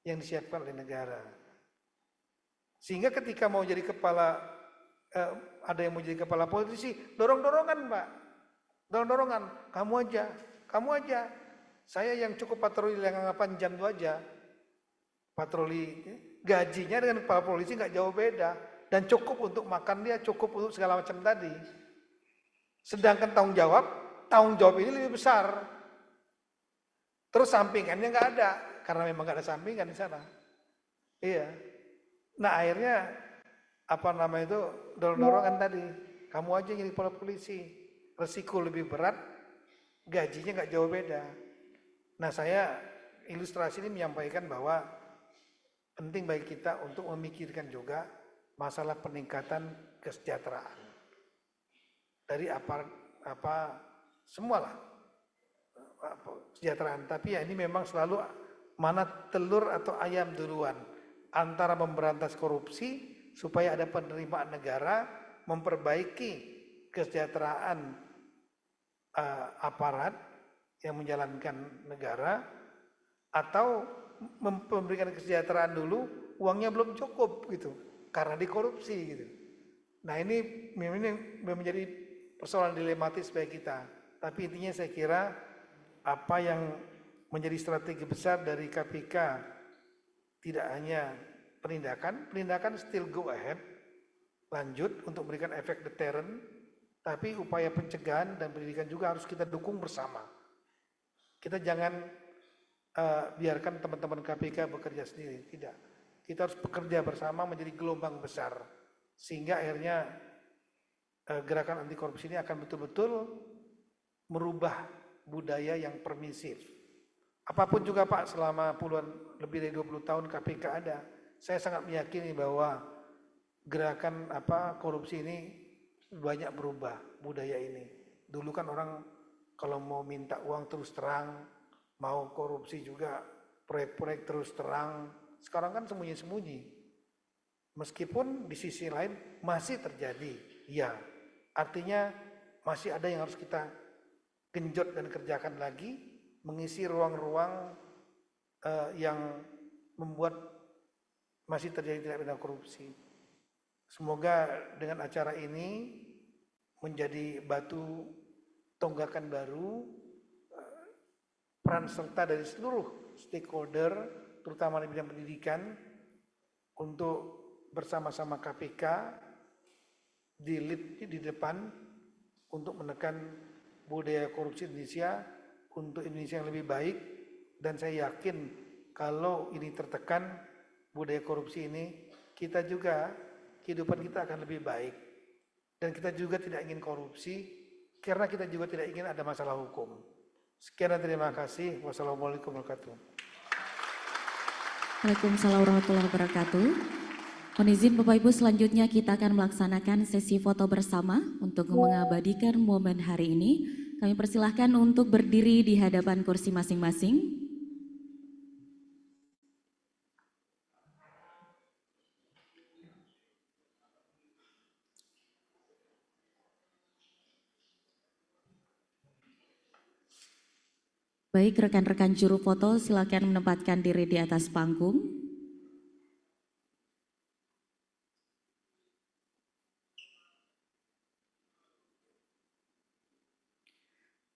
yang disiapkan oleh negara. Sehingga ketika mau jadi kepala ada yang mau jadi kepala polisi, dorong-dorongan Pak, dorong-dorongan, kamu aja, saya yang cukup patroli yang 8 jam itu aja, patroli, gajinya dengan kepala polisi nggak jauh beda, dan cukup untuk makan dia, cukup untuk segala macam tadi. Sedangkan tanggung jawab ini lebih besar, terus sampingannya nggak ada, karena memang nggak ada sampingan di sana. Iya, nah akhirnya dorong-dorongan tadi, kamu aja yang jadi kepala polisi, resiko lebih berat, gajinya nggak jauh beda. Nah saya ilustrasi ini menyampaikan bahwa penting bagi kita untuk memikirkan juga masalah peningkatan kesejahteraan dari semualah kesejahteraan. Tapi ya ini memang selalu mana telur atau ayam duluan, antara memberantas korupsi supaya ada penerimaan negara, memperbaiki kesejahteraan aparat yang menjalankan negara, atau memberikan kesejahteraan dulu, uangnya belum cukup gitu, karena dikorupsi gitu. Nah ini menjadi persoalan dilematis bagi kita. Tapi intinya saya kira apa yang menjadi strategi besar dari KPK tidak hanya penindakan still go ahead, lanjut untuk memberikan efek deterrent, tapi upaya pencegahan dan pendidikan juga harus kita dukung bersama. Kita jangan biarkan teman-teman KPK bekerja sendiri. Tidak. Kita harus bekerja bersama menjadi gelombang besar. Sehingga akhirnya gerakan anti korupsi ini akan betul-betul merubah budaya yang permisif. Apapun juga Pak, selama lebih dari 20 tahun KPK ada, saya sangat meyakini bahwa gerakan korupsi ini banyak berubah budaya ini. Dulu kan orang kalau mau minta uang terus terang, mau korupsi juga proyek-proyek terus terang. Sekarang kan sembunyi-sembunyi. Meskipun di sisi lain masih terjadi, ya. Artinya masih ada yang harus kita genjot dan kerjakan lagi, mengisi ruang-ruang yang membuat masih terjadi tindak pidana korupsi. Semoga dengan acara ini menjadi batu tonggakan baru, peran serta dari seluruh stakeholder, terutama di bidang pendidikan, untuk bersama-sama KPK di depan untuk menekan budaya korupsi Indonesia untuk Indonesia yang lebih baik. Dan saya yakin kalau ini tertekan budaya korupsi ini, kita juga kehidupan kita akan lebih baik. Dan kita juga tidak ingin korupsi karena kita juga tidak ingin ada masalah hukum. Sekian dan terima kasih. Wassalamualaikum warahmatullahi wabarakatuh. Waalaikumsalam warahmatullahi wabarakatuh. Mohon izin Bapak Ibu, selanjutnya kita akan melaksanakan sesi foto bersama untuk mengabadikan momen hari ini. Kami persilahkan untuk berdiri di hadapan kursi masing-masing. Baik, rekan-rekan juru foto silakan menempatkan diri di atas panggung.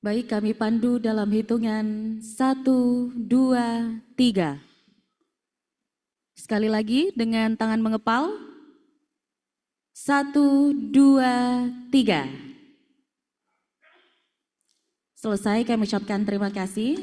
Baik, kami pandu dalam hitungan 1, 2, 3. Sekali lagi dengan tangan mengepal. 1, 2, 3. Selesai, kami ucapkan terima kasih.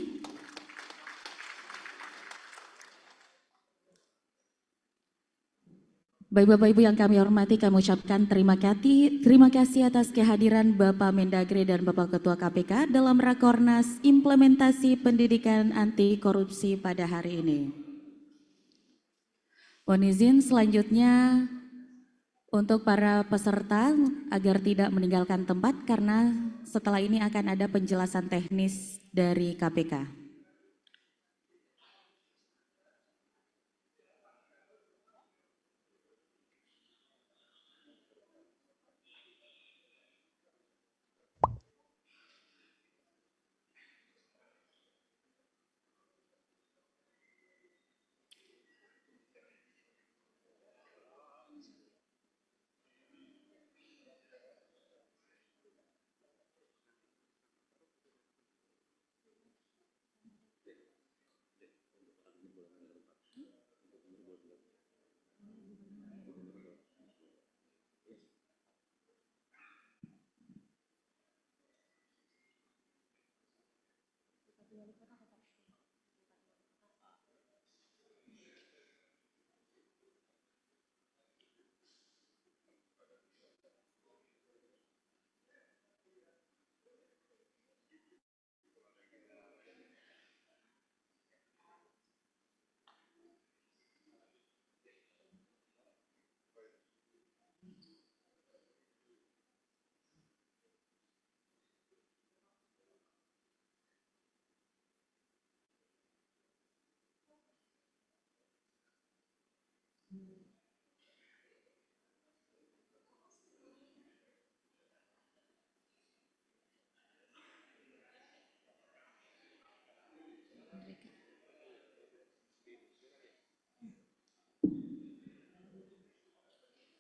Baik Bapak Ibu yang kami hormati, kami ucapkan terima kasih atas kehadiran Bapak Mendagri dan Bapak Ketua KPK dalam Rakornas Implementasi Pendidikan Anti Korupsi pada hari ini. Mohon izin selanjutnya untuk para peserta agar tidak meninggalkan tempat karena setelah ini akan ada penjelasan teknis dari KPK.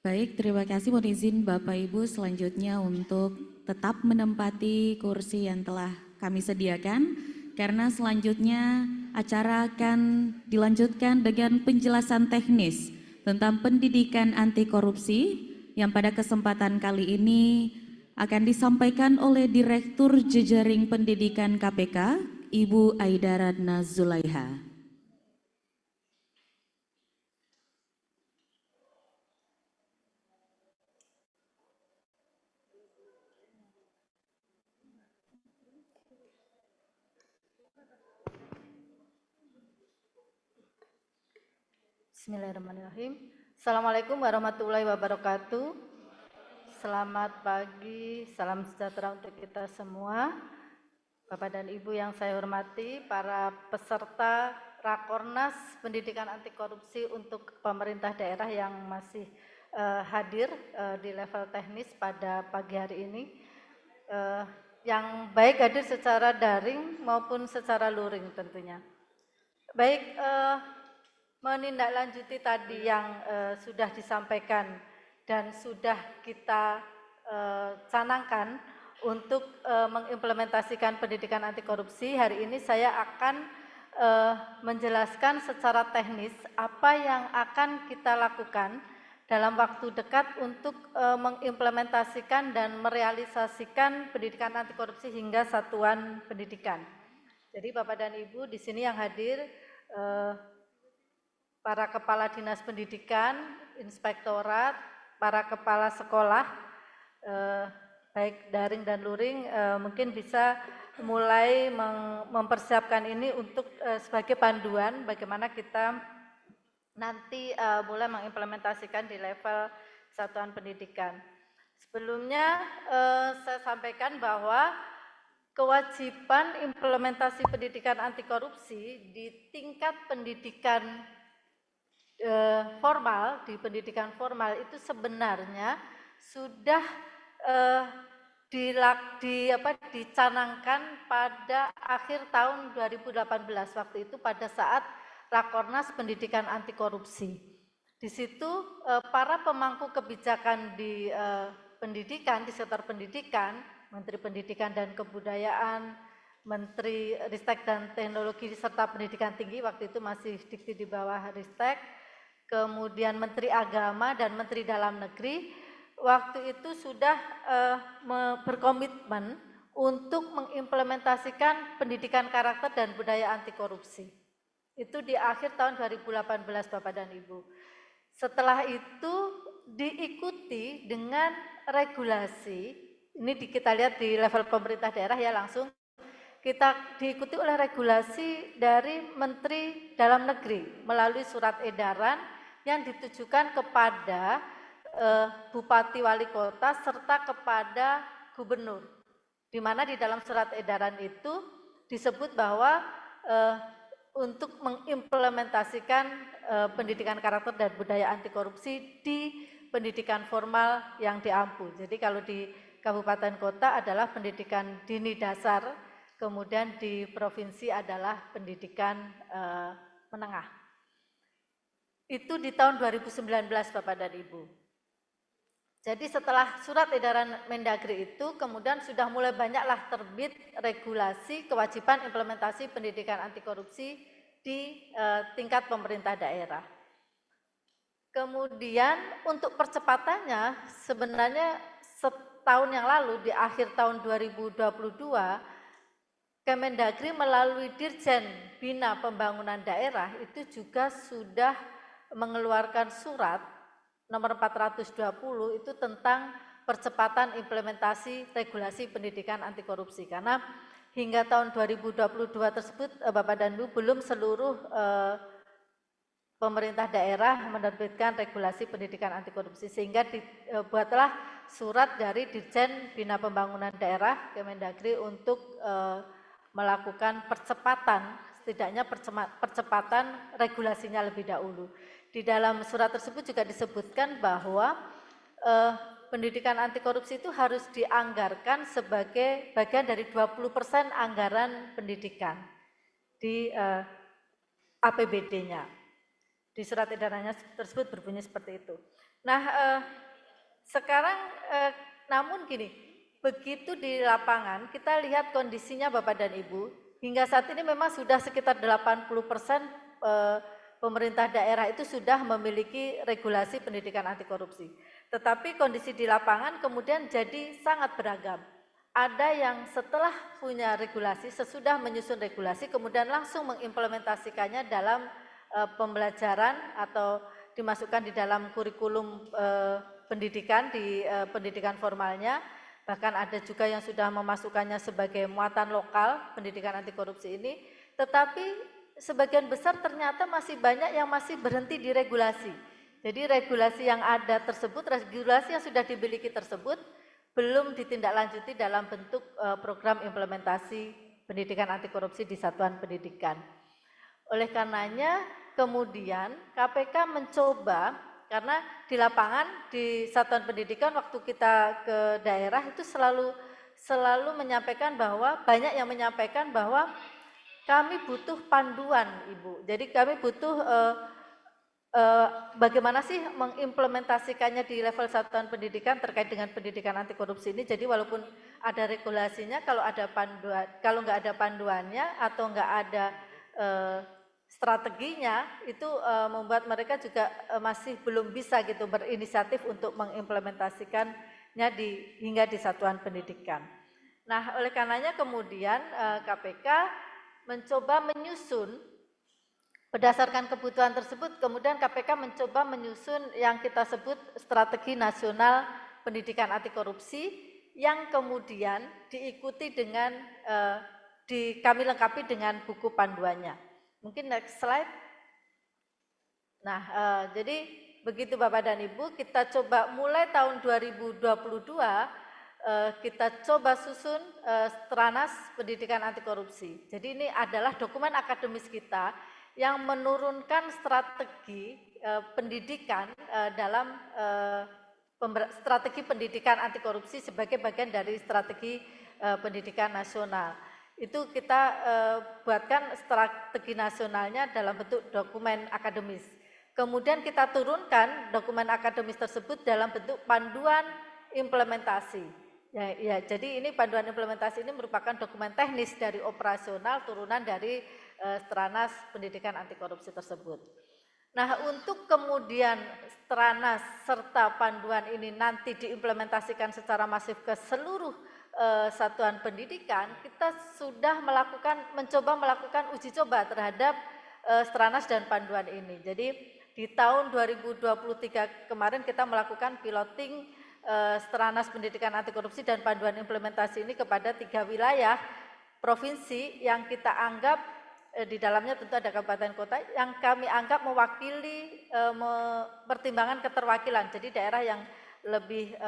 Baik, terima kasih. Mohon izin Bapak Ibu selanjutnya untuk tetap menempati kursi yang telah kami sediakan karena selanjutnya acara akan dilanjutkan dengan penjelasan teknis tentang pendidikan anti korupsi yang pada kesempatan kali ini akan disampaikan oleh Direktur Jejaring Pendidikan KPK Ibu Aidaratna Zulaiha. Bismillahirrahmanirrahim. Assalamualaikum warahmatullahi wabarakatuh. Selamat pagi, salam sejahtera untuk kita semua. Bapak dan Ibu yang saya hormati, para peserta Rakornas Pendidikan Anti Korupsi untuk pemerintah daerah yang masih hadir di level teknis pada pagi hari ini. Yang baik hadir secara daring maupun secara luring tentunya. Baik, menindaklanjuti tadi yang sudah disampaikan dan sudah kita canangkan untuk mengimplementasikan pendidikan anti korupsi, hari ini saya akan menjelaskan secara teknis apa yang akan kita lakukan dalam waktu dekat untuk mengimplementasikan dan merealisasikan pendidikan anti korupsi hingga satuan pendidikan. Jadi Bapak dan Ibu di sini yang hadir, para kepala dinas pendidikan, inspektorat, para kepala sekolah, baik daring dan luring, mungkin bisa mulai mempersiapkan ini untuk sebagai panduan bagaimana kita nanti mulai mengimplementasikan di level satuan pendidikan. Sebelumnya saya sampaikan bahwa kewajiban implementasi pendidikan anti korupsi di tingkat pendidikan formal, di pendidikan formal itu sebenarnya sudah dicanangkan pada akhir tahun 2018, waktu itu pada saat Rakornas Pendidikan Anti Korupsi. Di situ para pemangku kebijakan di pendidikan, di sektor pendidikan, Menteri Pendidikan dan Kebudayaan, Menteri Ristek dan Teknologi serta Pendidikan Tinggi, waktu itu masih dikti di bawah Ristek, kemudian Menteri Agama dan Menteri Dalam Negeri, waktu itu sudah berkomitmen untuk mengimplementasikan pendidikan karakter dan budaya anti korupsi. Itu di akhir tahun 2018 Bapak dan Ibu. Setelah itu diikuti dengan regulasi, ini kita lihat di level pemerintah daerah ya, langsung kita diikuti oleh regulasi dari Menteri Dalam Negeri melalui surat edaran yang ditujukan kepada Bupati Wali Kota serta kepada Gubernur. Di mana di dalam surat edaran itu disebut bahwa untuk mengimplementasikan pendidikan karakter dan budaya anti korupsi di pendidikan formal yang diampu. Jadi kalau di kabupaten kota adalah pendidikan dini dasar, kemudian di provinsi adalah pendidikan menengah. Itu di tahun 2019 Bapak dan Ibu. Jadi setelah surat edaran Mendagri itu kemudian sudah mulai banyaklah terbit regulasi kewajiban implementasi pendidikan anti korupsi di tingkat pemerintah daerah. Kemudian untuk percepatannya sebenarnya setahun yang lalu di akhir tahun 2022 Kemendagri melalui Dirjen Bina Pembangunan Daerah itu juga sudah mengeluarkan surat nomor 420 itu tentang percepatan implementasi regulasi pendidikan anti korupsi, karena hingga tahun 2022 tersebut Bapak dan Ibu belum seluruh pemerintah daerah menerbitkan regulasi pendidikan anti korupsi, sehingga dibuatlah surat dari Dirjen Bina Pembangunan Daerah Kemendagri untuk melakukan percepatan, setidaknya percepatan regulasinya lebih dahulu. Di dalam surat tersebut juga disebutkan bahwa pendidikan anti korupsi itu harus dianggarkan sebagai bagian dari 20% anggaran pendidikan di APBD-nya. Di surat edarannya tersebut berbunyi seperti itu. Nah, sekarang namun gini, begitu di lapangan kita lihat kondisinya Bapak dan Ibu, hingga saat ini memang sudah sekitar 80% pemerintah daerah itu sudah memiliki regulasi pendidikan anti korupsi. Tetapi kondisi di lapangan kemudian jadi sangat beragam. ada yang setelah punya regulasi, sesudah menyusun regulasi, kemudian langsung mengimplementasikannya dalam pembelajaran atau dimasukkan di dalam kurikulum pendidikan, di pendidikan formalnya. Bahkan ada juga yang sudah memasukkannya sebagai muatan lokal pendidikan anti korupsi ini. Tetapi sebagian besar ternyata masih banyak yang masih berhenti di regulasi. Jadi regulasi yang ada tersebut, regulasi yang sudah dimiliki tersebut, belum ditindaklanjuti dalam bentuk program implementasi pendidikan anti korupsi di satuan pendidikan. Oleh karenanya kemudian KPK mencoba, karena di lapangan di satuan pendidikan waktu kita ke daerah itu selalu menyampaikan bahwa banyak yang menyampaikan bahwa kami butuh panduan, Ibu. Jadi kami butuh bagaimana sih mengimplementasikannya di level satuan pendidikan terkait dengan pendidikan anti korupsi ini. Jadi walaupun ada regulasinya, kalau nggak ada panduannya atau nggak ada strateginya, itu membuat mereka juga masih belum bisa gitu berinisiatif untuk mengimplementasikannya hingga di satuan pendidikan. Nah, oleh karenanya kemudian KPK mencoba menyusun. Berdasarkan kebutuhan tersebut, kemudian KPK mencoba menyusun yang kita sebut strategi nasional pendidikan anti korupsi yang kemudian diikuti dengan kami lengkapi dengan buku panduannya. Mungkin next slide. Nah, jadi begitu Bapak dan Ibu, kita coba mulai tahun 2022 kita coba susun Stranas Pendidikan Anti Korupsi. Jadi ini adalah dokumen akademis kita yang menurunkan strategi pendidikan dalam strategi pendidikan anti korupsi sebagai bagian dari strategi pendidikan nasional. Itu kita buatkan strategi nasionalnya dalam bentuk dokumen akademis. Kemudian kita turunkan dokumen akademis tersebut dalam bentuk panduan implementasi. Ya, jadi ini panduan implementasi ini merupakan dokumen teknis dari operasional turunan dari Stranas Pendidikan Anti Korupsi tersebut. Nah, untuk kemudian Stranas serta panduan ini nanti diimplementasikan secara masif ke seluruh satuan pendidikan, kita sudah mencoba melakukan uji coba terhadap Stranas dan panduan ini. Jadi di tahun 2023 kemarin kita melakukan piloting Stranas Pendidikan Anti Korupsi dan panduan implementasi ini kepada 3 wilayah provinsi yang kita anggap di dalamnya tentu ada kabupaten kota yang kami anggap mewakili pertimbangan keterwakilan. Jadi daerah yang lebih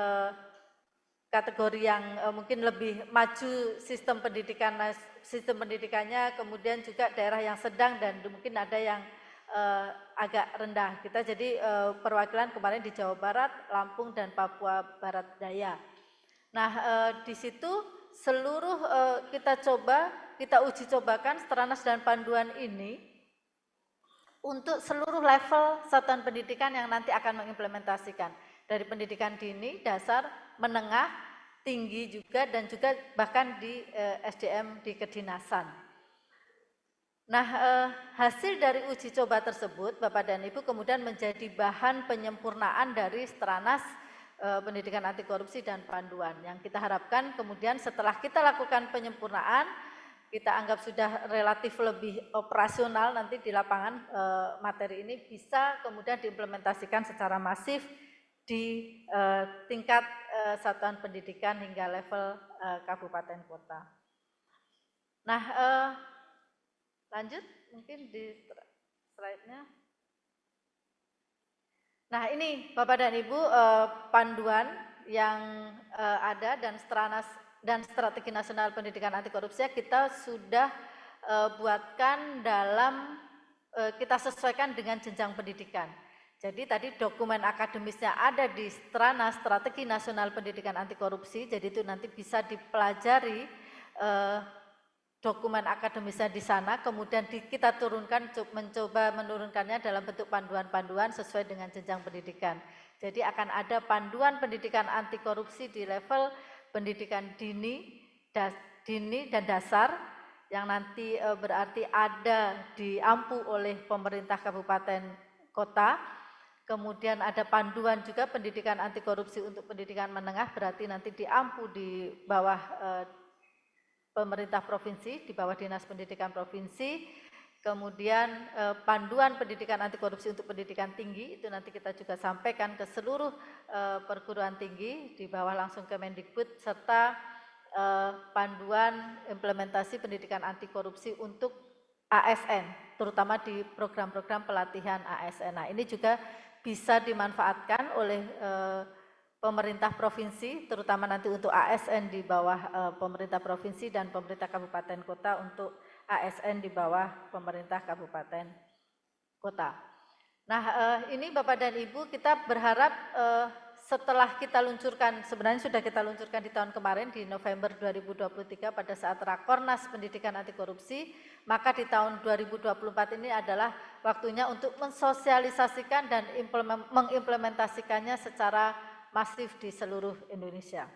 kategori yang mungkin lebih maju sistem pendidikannya, kemudian juga daerah yang sedang dan mungkin ada yang agak rendah. Kita jadi perwakilan kemarin di Jawa Barat, Lampung dan Papua Barat Daya. Nah, di situ seluruh kita uji cobakan Stranas dan panduan ini untuk seluruh level satuan pendidikan yang nanti akan mengimplementasikan dari pendidikan dini, dasar, menengah, tinggi juga dan juga bahkan di SDM di kedinasan. Nah, hasil dari uji coba tersebut Bapak dan Ibu kemudian menjadi bahan penyempurnaan dari Stranas Pendidikan Anti Korupsi dan panduan yang kita harapkan kemudian setelah kita lakukan penyempurnaan, kita anggap sudah relatif lebih operasional nanti di lapangan materi ini bisa kemudian diimplementasikan secara masif di tingkat satuan pendidikan hingga level kabupaten kota. Nah, lanjut mungkin di slide-nya. Nah, ini Bapak dan Ibu panduan yang ada dan Stranas dan Strategi Nasional Pendidikan Anti Korupsi kita sudah buatkan kita sesuaikan dengan jenjang pendidikan. Jadi tadi dokumen akademisnya ada di Stranas Strategi Nasional Pendidikan Anti Korupsi, jadi itu nanti bisa dipelajari dokumen akademisnya di sana, kemudian kita turunkan, mencoba menurunkannya dalam bentuk panduan-panduan sesuai dengan jenjang pendidikan. Jadi akan ada panduan pendidikan anti korupsi di level pendidikan dini dan dasar yang nanti berarti ada diampu oleh pemerintah kabupaten kota. Kemudian ada panduan juga pendidikan anti korupsi untuk pendidikan menengah, berarti nanti diampu di bawah pemerintah provinsi, di bawah Dinas Pendidikan Provinsi. Kemudian panduan pendidikan anti korupsi untuk pendidikan tinggi, itu nanti kita juga sampaikan ke seluruh perguruan tinggi, di bawah langsung ke Mendikbud, serta panduan implementasi pendidikan anti korupsi untuk ASN, terutama di program-program pelatihan ASN. Nah, ini juga bisa dimanfaatkan oleh pemerintah provinsi, terutama nanti untuk ASN di bawah pemerintah provinsi dan pemerintah kabupaten kota untuk ASN di bawah pemerintah kabupaten kota. Nah, ini Bapak dan Ibu, kita berharap setelah kita luncurkan, sebenarnya sudah kita luncurkan di tahun kemarin di November 2023 pada saat Rakornas Pendidikan Anti Korupsi, maka di tahun 2024 ini adalah waktunya untuk mensosialisasikan dan mengimplementasikannya secara masif di seluruh Indonesia.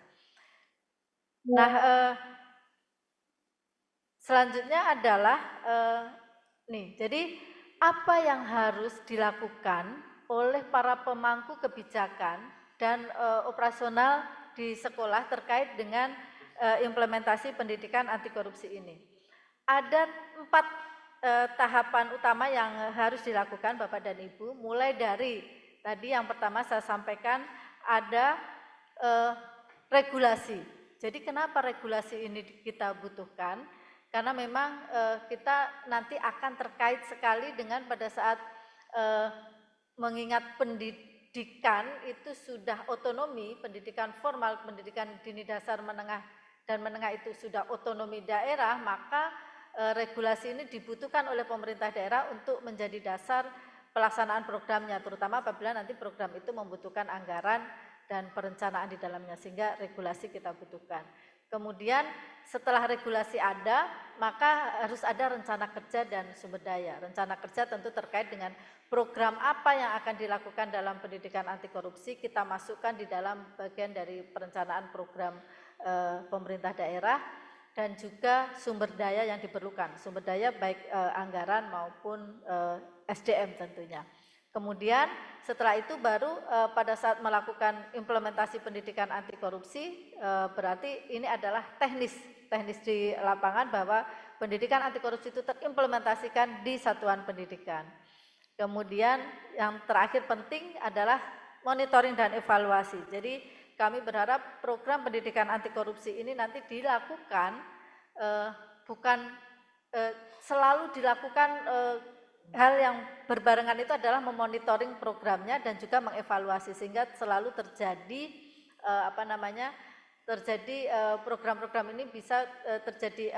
Nah, selanjutnya adalah jadi apa yang harus dilakukan oleh para pemangku kebijakan dan operasional di sekolah terkait dengan implementasi pendidikan anti korupsi ini. Ada 4 tahapan utama yang harus dilakukan Bapak dan Ibu, mulai dari tadi yang pertama saya sampaikan ada regulasi. Jadi kenapa regulasi ini kita butuhkan? Karena memang kita nanti akan terkait sekali dengan pada saat mengingat pendidikan itu sudah otonomi, pendidikan formal, pendidikan dini dasar menengah dan menengah itu sudah otonomi daerah, maka regulasi ini dibutuhkan oleh pemerintah daerah untuk menjadi dasar pelaksanaan programnya, terutama apabila nanti program itu membutuhkan anggaran dan perencanaan di dalamnya, sehingga regulasi kita butuhkan. Kemudian setelah regulasi ada, maka harus ada rencana kerja dan sumber daya. Rencana kerja tentu terkait dengan program apa yang akan dilakukan dalam pendidikan anti korupsi, kita masukkan di dalam bagian dari perencanaan program pemerintah daerah, dan juga sumber daya yang diperlukan, sumber daya baik anggaran maupun SDM tentunya. Kemudian setelah itu baru pada saat melakukan implementasi pendidikan anti korupsi, berarti ini adalah teknis di lapangan bahwa pendidikan anti korupsi itu terimplementasikan di satuan pendidikan. Kemudian yang terakhir penting adalah monitoring dan evaluasi. Jadi kami berharap program pendidikan anti korupsi ini nanti dilakukan bukan selalu dilakukan hal yang berbarengan, itu adalah memonitoring programnya dan juga mengevaluasi, sehingga selalu terjadi program-program ini bisa terjadi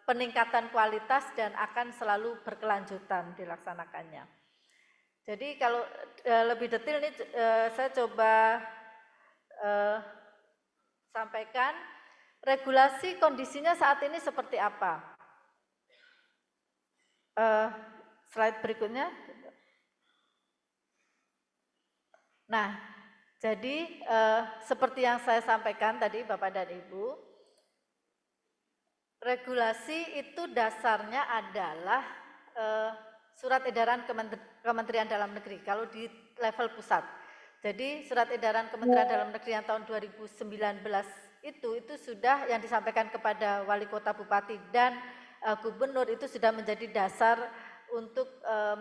peningkatan kualitas dan akan selalu berkelanjutan dilaksanakannya. Jadi kalau lebih detail ini saya coba sampaikan regulasi kondisinya saat ini seperti apa. Slide berikutnya. Nah, jadi seperti yang saya sampaikan tadi Bapak dan Ibu, regulasi itu dasarnya adalah surat edaran Kementerian Dalam Negeri kalau di level pusat. Jadi surat edaran Kementerian Dalam Negeri yang tahun 2019 itu sudah yang disampaikan kepada wali kota, bupati, dan gubernur itu sudah menjadi dasar untuk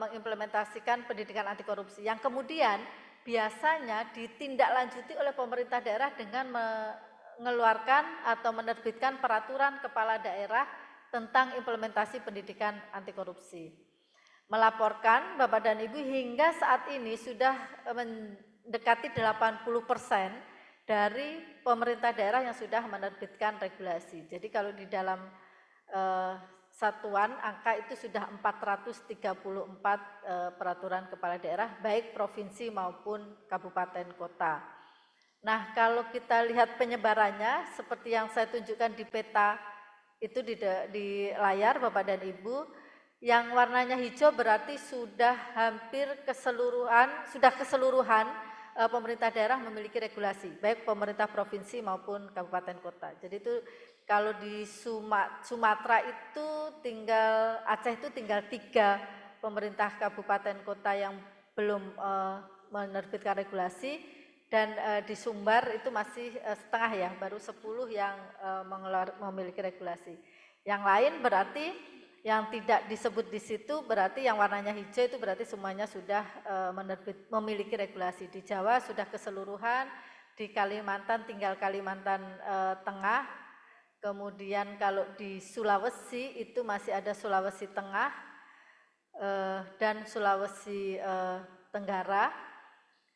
mengimplementasikan pendidikan anti korupsi, yang kemudian biasanya ditindaklanjuti oleh pemerintah daerah dengan mengeluarkan atau menerbitkan peraturan kepala daerah tentang implementasi pendidikan anti korupsi. Melaporkan Bapak dan Ibu hingga saat ini sudah mendekati 80% dari pemerintah daerah yang sudah menerbitkan regulasi. Jadi kalau di dalam satuan angka itu sudah 434 peraturan kepala daerah baik provinsi maupun kabupaten kota. Nah, kalau kita lihat penyebarannya seperti yang saya tunjukkan di peta itu di layar Bapak dan Ibu, yang warnanya hijau berarti sudah hampir keseluruhan pemerintah daerah memiliki regulasi, baik pemerintah provinsi maupun kabupaten kota. Jadi itu kalau di Sumatera itu Aceh itu tinggal 3 pemerintah kabupaten kota yang belum menerbitkan regulasi, dan di Sumbar itu masih setengah ya, baru 10 yang memiliki regulasi. Yang lain berarti yang tidak disebut di situ berarti yang warnanya hijau itu berarti semuanya sudah memiliki regulasi. Di Jawa sudah keseluruhan, di Kalimantan tinggal Kalimantan Tengah, kemudian kalau di Sulawesi itu masih ada Sulawesi Tengah dan Sulawesi Tenggara,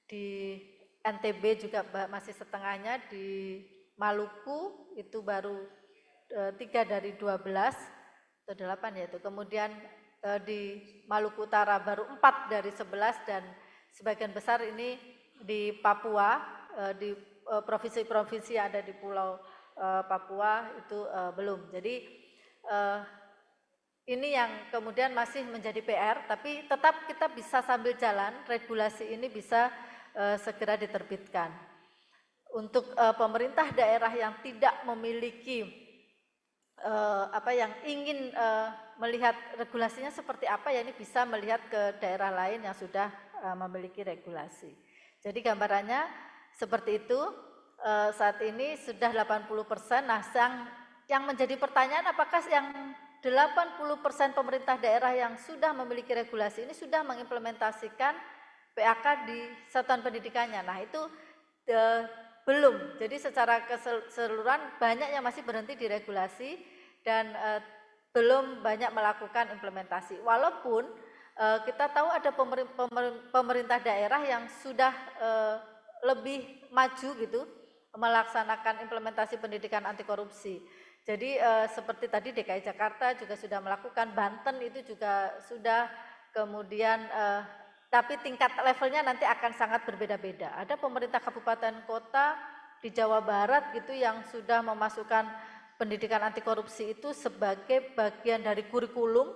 di NTB juga masih setengahnya, di Maluku itu baru 3 dari 12 atau 8 ya itu, kemudian di Maluku Utara baru 4 dari 11 dan sebagian besar ini di Papua, di provinsi-provinsi yang ada di Pulau Papua itu belum. Jadi ini yang kemudian masih menjadi PR, tapi tetap kita bisa sambil jalan, regulasi ini bisa segera diterbitkan. Untuk pemerintah daerah yang tidak memiliki yang ingin melihat regulasinya seperti apa, ya ini bisa melihat ke daerah lain yang sudah memiliki regulasi. Jadi gambarannya seperti itu. Saat ini sudah 80%. Nah, yang menjadi pertanyaan, apakah yang 80% pemerintah daerah yang sudah memiliki regulasi ini sudah mengimplementasikan PAK di satuan pendidikannya? Nah, itu belum. Jadi secara keseluruhan banyak yang masih berhenti di regulasi dan belum banyak melakukan implementasi. Walaupun kita tahu ada pemerintah daerah yang sudah lebih maju gitu melaksanakan implementasi pendidikan anti korupsi. Jadi seperti tadi DKI Jakarta juga sudah melakukan, Banten itu juga sudah, kemudian tapi tingkat levelnya nanti akan sangat berbeda-beda. Ada pemerintah kabupaten kota di Jawa Barat gitu yang sudah memasukkan pendidikan anti korupsi itu sebagai bagian dari kurikulum